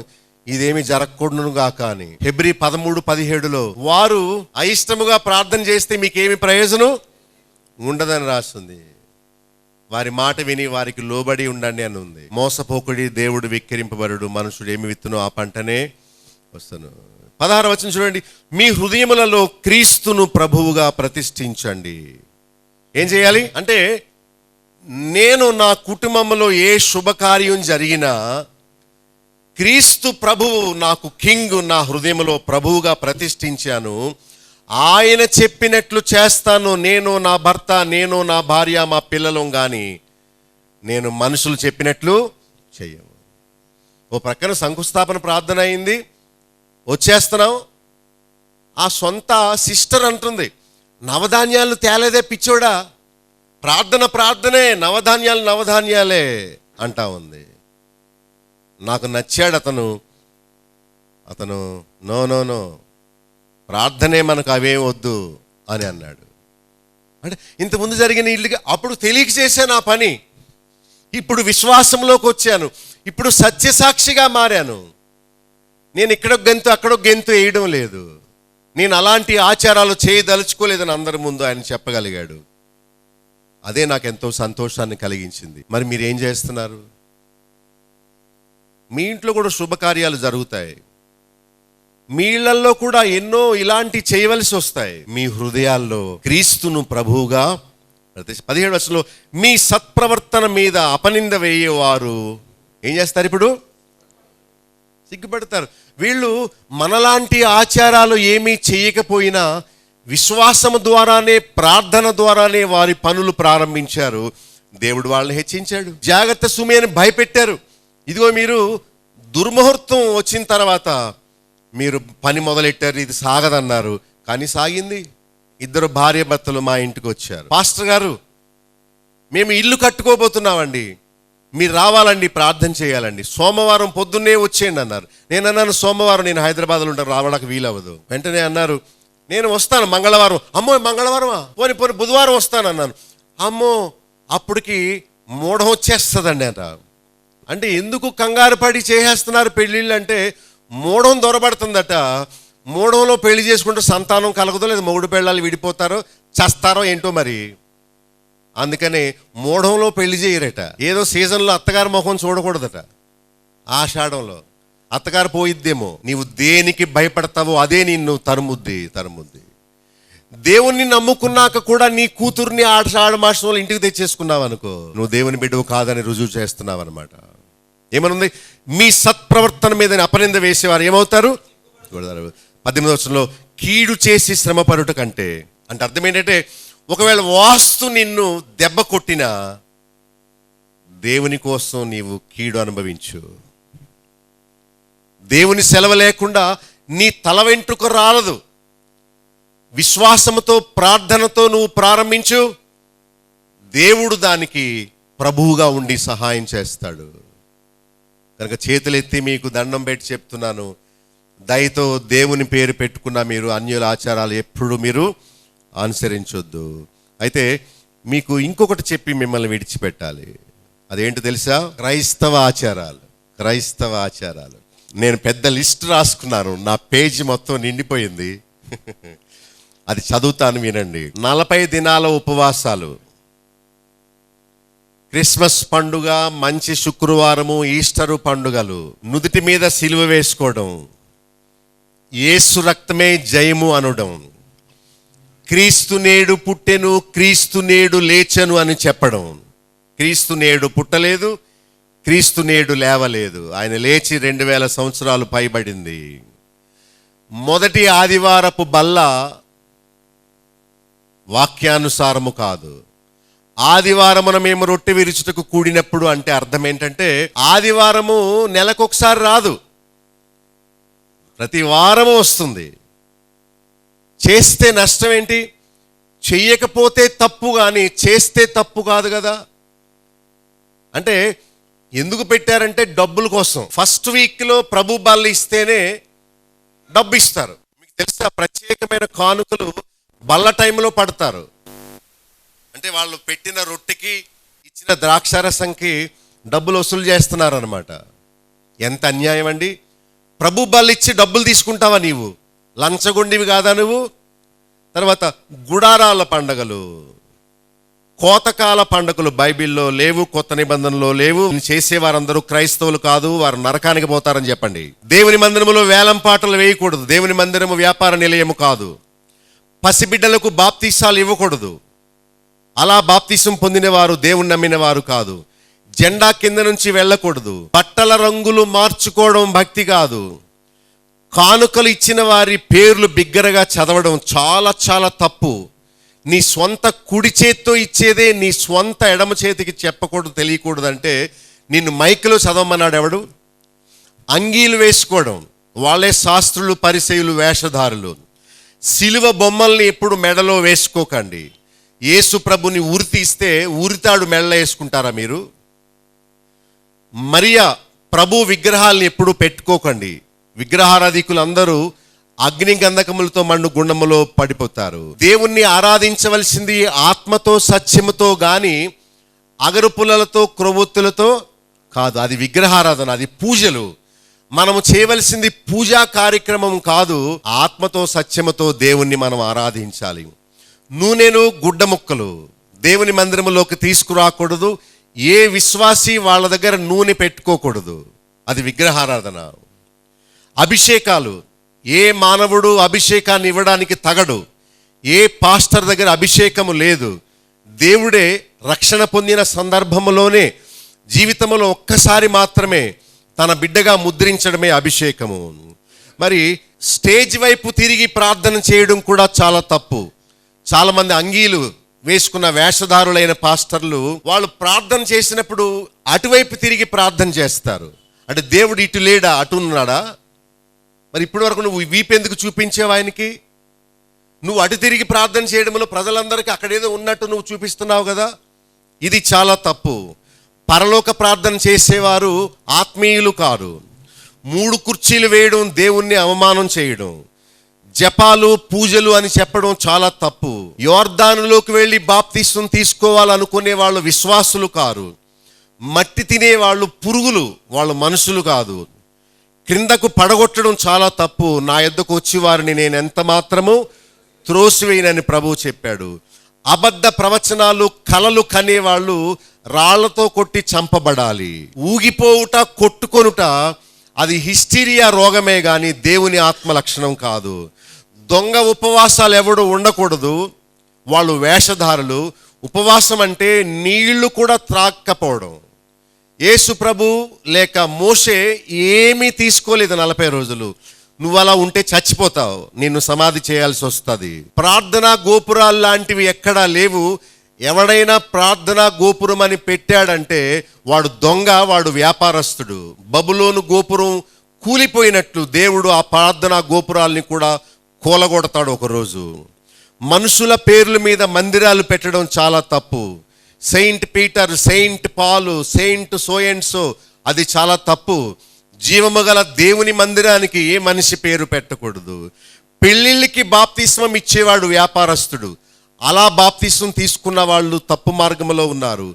ఇదేమి జరగకూడనుగాక అని. హెబ్రీ 13:17 వారు అయిష్టముగా ప్రార్థన చేస్తే మీకేమి ప్రయోజనం ఉండదని రాస్తుంది. వారి మాట విని వారికి లోబడి ఉండండి అని ఉంది. మోసపోకుడి, దేవుడు విక్కిరింపబరుడు, మనుషుడు ఏమి విత్తునో ఆ పంటనే వస్తును. 16వ వచనం చూడండి. మీ హృదయములలో క్రీస్తును ప్రభువుగా ప్రతిష్ఠించండి. ఏం చేయాలి అంటే, నేను నా కుటుంబంలో ఏ శుభకార్యం జరిగినా క్రీస్తు ప్రభువు నాకు కింగ్, నా హృదయంలో ప్రభువుగా ప్రతిష్ఠించాను. ఆయన చెప్పినట్లు చేస్తాను. నేను నా భర్త, నేను నా భార్య, మా పిల్లలు, కానీ నేను మనుషులు చెప్పినట్లు చెయ్యము. ఓ ప్రక్కన శంకుస్థాపన ప్రార్థన అయింది, వచ్చేస్తున్నాం. ఆ సొంత సిస్టర్ అంటుంది, నవధాన్యాలు తేలేదే పిచ్చోడా, ప్రార్థనే, నవధాన్యాలే అంటా ఉంది. నాకు నచ్చాడు అతను నో ప్రార్థనే మనకు అవేం వద్దు అని అన్నాడు. అంటే ఇంతకుముందు జరిగిన ఇల్లుగా అప్పుడు తెలియక చేశాను ఆ పని. ఇప్పుడు విశ్వాసంలోకి వచ్చాను, ఇప్పుడు సత్యసాక్షిగా మారాను. నేను ఇక్కడొక గెంతు అక్కడొక గెంతు వేయడం లేదు. నేను అలాంటి ఆచారాలు చేయదలుచుకోలేదని అందరి ముందు ఆయన చెప్పగలిగాడు. అదే నాకు ఎంతో సంతోషాన్ని కలిగించింది. మరి మీరేం చేస్తున్నారు? మీ ఇంట్లో కూడా శుభకార్యాలు జరుగుతాయి, మీ ఇళ్లలో కూడా ఎన్నో ఇలాంటి చేయవలసి వస్తాయి. మీ హృదయాల్లో క్రీస్తును ప్రభువుగా 17వ వచనంలో మీ సత్ప్రవర్తన మీద అపనింద వేయేవారు ఏం చేస్తారు? ఇప్పుడు సిగ్గుపడతారు. వీళ్ళు మనలాంటి ఆచారాలు ఏమీ చేయకపోయినా విశ్వాసము ద్వారానే, ప్రార్థన ద్వారానే వారి పనులు ప్రారంభించారు. దేవుడు వాళ్ళని హెచ్చించాడు. జాగ్రత్త సుమి అని భయపెట్టారు. ఇదిగో మీరు దుర్ముహూర్తం వచ్చిన తర్వాత మీరు పని మొదలెట్టారు, ఇది సాగదన్నారు, కానీ సాగింది. 2 భార్య భర్తలు మా ఇంటికి వచ్చారు. పాస్టర్ గారు, మేము ఇల్లు కట్టుకోబోతున్నామండి, మీరు రావాలండి, ప్రార్థన చేయాలండి, సోమవారం పొద్దున్నే వచ్చేయండి అన్నారు. నేను అన్నాను, సోమవారం నేను హైదరాబాద్లో ఉంటాను, రావడానికి వీలవ్వదు. వెంటనే అన్నారు, నేను వస్తాను మంగళవారం. అమ్మో మంగళవారమా, పోని బుధవారం వస్తాను అన్నాను. అమ్మో అప్పటికి మూఢం వచ్చేస్తుందండి అంట. అంటే ఎందుకు కంగారు పడి చేసేస్తున్నారు పెళ్ళిళ్ళు అంటే, మూఢం దొరబడుతుందట. మూఢంలో పెళ్లి చేసుకుంటే సంతానం కలగదో, లేదా మొగుడు పెళ్ళాలు విడిపోతారో చేస్తారో ఏంటో మరి. అందుకని మూఢంలో పెళ్లి చేయరట. ఏదో సీజన్లో అత్తగారి ముఖం చూడకూడదట. ఆషాఢంలో అత్తగారు పోయిద్దేమో, నీవు దేనికి భయపడతావో అదే నిన్ను తరుముద్ది. దేవుణ్ణి నమ్ముకున్నాక కూడా నీ కూతుర్ని ఆషాఢ మాసంలో ఇంటికి తెచ్చేసుకున్నావు అనుకో, నువ్వు దేవుని బిడ్డవు కాదని రుజువు చేస్తున్నావు అనమాట. ఏమనుంది? మీ సత్ప్రవర్తన మీద అపనింద వేసేవారు ఏమవుతారు? 18వ వచనంలో కీడు చేసి శ్రమపడుట కంటే, అంటే అర్థం ఏంటంటే, ఒకవేళ వాస్తు నిన్ను దెబ్బ కొట్టినా దేవుని కోసం నీవు కీడు అనుభవించు. దేవుని సెలవు లేకుండా నీ తల వెంట్రుక రాలదు. విశ్వాసముతో, ప్రార్థనతో నువ్వు ప్రారంభించు, దేవుడు దానికి ప్రభువుగా ఉండి సహాయం చేస్తాడు. కనుక చేతులెత్తి మీకు దండం పెట్టి చెప్తున్నాను, దయతో దేవుని పేరు పెట్టుకున్న మీరు అన్యుల ఆచారాలు ఎప్పుడు మీరు అనుసరించొద్దు. అయితే మీకు ఇంకొకటి చెప్పి మిమ్మల్ని విడిచిపెట్టాలి. అదేంటో తెలుసా? క్రైస్తవ ఆచారాలు. నేను పెద్ద లిస్ట్ రాసుకున్నాను, నా పేజీ మొత్తం నిండిపోయింది. అది చదువుతాను, వినండి. 40 దినాల ఉపవాసాలు, క్రిస్మస్ పండుగ, మంచి శుక్రవారము, ఈస్టరు పండుగలు, నుదుటి మీద సిలువ వేసుకోవడం, యేసు రక్తమే జయము అనడం, క్రీస్తు నేడు పుట్టెను, క్రీస్తు నేడు లేచెను అని చెప్పడం. క్రీస్తు నేడు పుట్టలేదు, క్రీస్తు నేడు లేవలేదు. ఆయన లేచి 2000 సంవత్సరాలు పైబడింది. మొదటి ఆదివారపు బల్ల వాక్యానుసారము కాదు. ఆదివారమున మేము రొట్టె విరుచుటకు కూడినప్పుడు అంటే అర్థం ఏంటంటే, ఆదివారము నెలకొకసారి రాదు, ప్రతి వారము వస్తుంది. చేస్తే నష్టం ఏంటి? చెయ్యకపోతే తప్పు, కానీ చేస్తే తప్పు కాదు కదా. అంటే ఎందుకు పెట్టారంటే డబ్బుల కోసం. ఫస్ట్ వీక్లో ప్రభు బల్ల ఇస్తేనే డబ్బు ఇస్తారు. మీకు తెలుసా, ప్రత్యేకమైన కానుకలు బల్ల టైంలో పడతారు. అంటే వాళ్ళు పెట్టిన రొట్టెకి ఇచ్చిన ద్రాక్షారసంకి డబ్బులు వసూలు చేస్తున్నారు అనమాట. ఎంత అన్యాయం అండి! ప్రభు బల్ల ఇచ్చి డబ్బులు తీసుకుంటావా నీవు? లంచగొండివి కాదా నువ్వు? తర్వాత గుడారాల పండగలు, కోతకాల పండగలు బైబిల్లో లేవు, కొత్త నిబంధనలో లేవు. చేసేవారందరూ క్రైస్తవులు కాదు, వారు నరకానికి పోతారని చెప్పండి. దేవుని మందిరములో వేలం పాటలు వేయకూడదు. దేవుని మందిరము వ్యాపార నిలయము కాదు. పసిబిడ్డలకు బాప్తీసాలు ఇవ్వకూడదు. అలా బాప్తీసం పొందిన వారు దేవుని నమ్మిన వారు కాదు. జెండా కింద నుంచి వెళ్ళకూడదు. బట్టల రంగులు మార్చుకోవడం భక్తి కాదు. కానుకలు ఇచ్చిన వారి పేర్లు బిగ్గరగా చదవడం చాలా చాలా తప్పు. నీ స్వంత కుడి చేత్తో ఇచ్చేదే నీ స్వంత ఎడమ చేతికి చెప్పకూడదు, తెలియకూడదు. అంటే నిన్ను మైకులో చదవమన్నాడు ఎవడు? అంగీలు వేసుకోవడం, వాళ్ళే శాస్త్రులు, పరిసయ్యులు, వేషధారులు. సిలువ బొమ్మల్ని ఎప్పుడు మెడలో వేసుకోకండి. యేసు ప్రభుని ఉరి ఇస్తే ఉరితాడు మెడలో వేసుకుంటారా మీరు? మరియా ప్రభు విగ్రహాల్ని ఎప్పుడు పెట్టుకోకండి. విగ్రహారాధికులు అందరూ అగ్ని గంధకములతో మండు గుండములో పడిపోతారు. దేవుణ్ణి ఆరాధించవలసింది ఆత్మతో సత్యముతో గాని అగరు పుల్లలతో క్రొవ్వొత్తులతో కాదు. అది విగ్రహారాధన, అది పూజలు. మనము చేయవలసింది పూజా కార్యక్రమం కాదు, ఆత్మతో సత్యముతో దేవుణ్ణి మనం ఆరాధించాలి. నూనెను గుడ్డ ముక్కలు దేవుని మందిరములోకి తీసుకురాకూడదు. ఏ విశ్వాసి వాళ్ళ దగ్గర నూనె పెట్టుకోకూడదు, అది విగ్రహారాధన. అభిషేకాలు, ఏ మానవుడు అభిషేకాన్ని ఇవ్వడానికి తగడు. ఏ పాస్టర్ దగ్గర అభిషేకము లేదు. దేవుడే రక్షణ పొందిన సందర్భములోనే జీవితంలో ఒక్కసారి మాత్రమే తన బిడ్డగా ముద్రించడమే అభిషేకము. మరి స్టేజ్ వైపు తిరిగి ప్రార్థన చేయడం కూడా చాలా తప్పు. చాలామంది అంగీలు వేసుకున్న వేషధారులైన పాస్టర్లు వాళ్ళు ప్రార్థన చేసినప్పుడు అటువైపు తిరిగి ప్రార్థన చేస్తారు. అంటే దేవుడు ఇటు లేడా, అటు ఉన్నాడా? మరి ఇప్పటి వరకు నువ్వు వీపెందుకు చూపించావు ఆయనకి? నువ్వు అటు తిరిగి ప్రార్థన చేయడంలో ప్రజలందరికీ అక్కడేదో ఉన్నట్టు నువ్వు చూపిస్తున్నావు కదా. ఇది చాలా తప్పు. పరలోక ప్రార్థన చేసేవారు ఆత్మీయులు కారు. 3 కుర్చీలు వేయడం దేవుణ్ణి అవమానం చేయడం. జపాలు, పూజలు అని చెప్పడం చాలా తప్పు. యోర్దానులోకి వెళ్ళి బాప్తిస్వం తీసుకోవాలనుకునే వాళ్ళు విశ్వాసులు కారు. మట్టి తినేవాళ్ళు పురుగులు, వాళ్ళు మనుషులు కాదు. క్రిందకు పడగొట్టడం చాలా తప్పు. నా యొద్దకు వచ్చి వారిని నేను ఎంత మాత్రము త్రోసివేయనని ప్రభువు చెప్పాడు. అబద్ధ ప్రవచనాలు, కలలు కనేవాళ్ళు రాళ్లతో కొట్టి చంపబడాలి. ఊగిపోవుట, కొట్టుకొనుట అది హిస్టీరియా రోగమే గాని దేవుని ఆత్మ లక్షణం కాదు. దొంగ ఉపవాసాలు ఎవడు ఉండకూడదు, వాళ్ళు వేషధారులు. ఉపవాసం అంటే నీళ్లు కూడా త్రాక్కపోవడం. యేసు ప్రభు లేక మోషే ఏమీ తీసుకోలేదు 40 రోజులు. నువ్వు అలా ఉంటే చచ్చిపోతావు, నిన్ను సమాధి చేయాల్సి వస్తుంది. ప్రార్థనా గోపురాలు లాంటివి ఎక్కడా లేవు. ఎవడైనా ప్రార్థనా గోపురం అని పెట్టాడంటే వాడు దొంగ, వాడు వ్యాపారస్తుడు. బబులోను గోపురం కూలిపోయినట్లు దేవుడు ఆ ప్రార్థనా గోపురాల్ని కూడా కూలగొడతాడు ఒకరోజు. మనుషుల పేర్ల మీద మందిరాలు పెట్టడం చాలా తప్పు. సెయింట్ పీటర్, సెయింట్ పాలు, సెయింట్ సో అండ్ సో, అది చాలా తప్పు. జీవము గల దేవుని మందిరానికి ఏ మనిషి పేరు పెట్టకూడదు. పెళ్ళిళ్ళకి బాప్తిస్మం ఇచ్చేవాడు వ్యాపారస్తుడు. అలా బాప్తిస్మం తీసుకున్న వాళ్ళు తప్పు మార్గంలో ఉన్నారు.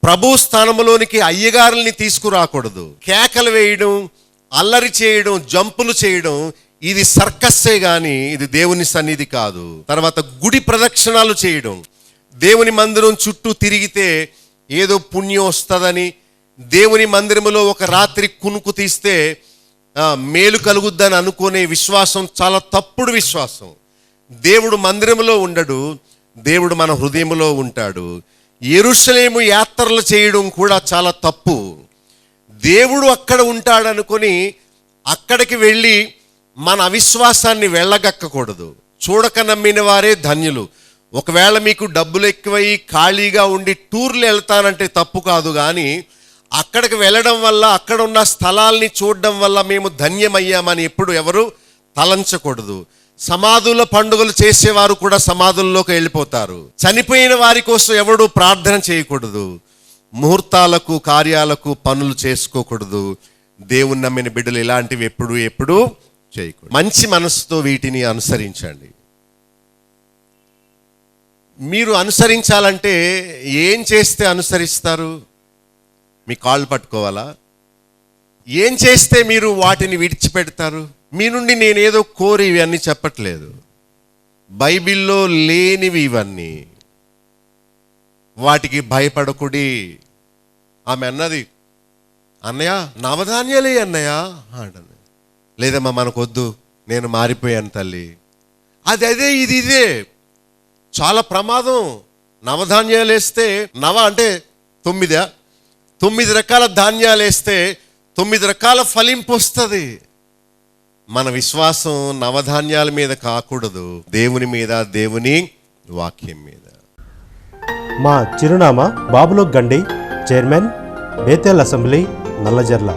ప్రభు స్థానంలోనికి అయ్యగారుల్ని తీసుకురాకూడదు. కేకలు వేయడం, అల్లరి చేయడం, జంపులు చేయడం ఇది సర్కస్సే గాని ఇది దేవుని సన్నిధి కాదు. తర్వాత గుడి ప్రదక్షిణాలు చేయడం, దేవుని మందిరం చుట్టూ తిరిగితే ఏదో పుణ్యం వస్తుందని, దేవుని మందిరములో ఒక రాత్రి కునుకు తీస్తే మేలు కలుగుద్దని అనుకునే విశ్వాసం చాలా తప్పుడు విశ్వాసం. దేవుడు మందిరములో ఉండడు, దేవుడు మన హృదయములో ఉంటాడు. యెరూషలేము యాత్రలు చేయడం కూడా చాలా తప్పు. దేవుడు అక్కడ ఉంటాడనుకొని అక్కడికి వెళ్ళి మన అవిశ్వాసాన్ని వెళ్ళగక్కకూడదు. చూడక నమ్మిన వారే ధన్యులు. ఒకవేళ మీకు డబ్బులు ఎక్కువై ఖాళీగా ఉండి టూర్లు వెళ్తానంటే తప్పు కాదు, కానీ అక్కడికి వెళ్ళడం వల్ల, అక్కడ ఉన్న స్థలాల్ని చూడడం వల్ల మేము ధన్యమయ్యామని ఎప్పుడు ఎవరు తలంచకూడదు. సమాధుల పండుగలు చేసేవారు కూడా సమాధుల్లోకి వెళ్ళిపోతారు. చనిపోయిన వారి కోసం ఎవడు ప్రార్థన చేయకూడదు. ముహూర్తాలకు, కార్యాలకు పనులు చేసుకోకూడదు. దేవుని నమ్మిన బిడ్డలు ఇలాంటివి ఎప్పుడు చేయకూడదు. మంచి మనసుతో వీటిని అనుసరించండి. మీరు అనుసరించాలంటే ఏం చేస్తే అనుసరిస్తారు? మీ కాళ్ళు పట్టుకోవాలా? ఏం చేస్తే మీరు వాటిని విడిచిపెడతారు? మీ నుండి నేనేదో కోరి ఇవన్నీ చెప్పట్లేదు. బైబిల్లో లేనివి ఇవన్నీ. వాటికి భయపడకుడి. ఆమె అన్నది, అన్నయ్య నవధాన్యాలే అన్నయ్య అంటుంది. లేదమ్మా మనకొద్దు, నేను మారిపోయాను తల్లి. అదే ఇదే చాలా ప్రమాదం. నవధాన్యాలు వేస్తే, నవ అంటే 9 రకాల ధాన్యాలు వేస్తే 9 రకాల ఫలింపు వస్తుంది. మన విశ్వాసం నవధాన్యాల మీద కాకూడదు, దేవుని మీద, దేవుని వాక్యం మీద. మా చిరునామా బాబులోక్ గండి, chairman, Bethel assembly, Nallajerla.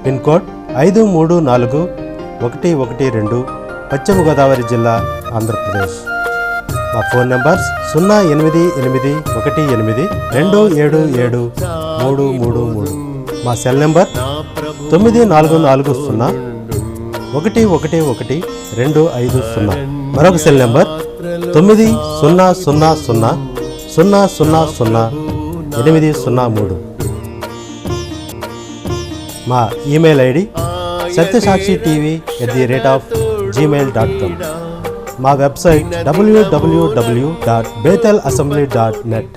Pin code 534112, పశ్చిమ గోదావరి జిల్లా, ఆంధ్రప్రదేశ్. మా ఫోన్ నంబర్స్ 088118277333. మా సెల్ నెంబర్ 9440111250. మరొక సెల్ నెంబర్ 9000000803. మా ఈమెయిల్ ఐడి satyasakshitv@gmail.com. మా వెబ్సైట్ www.bethelassembly.net.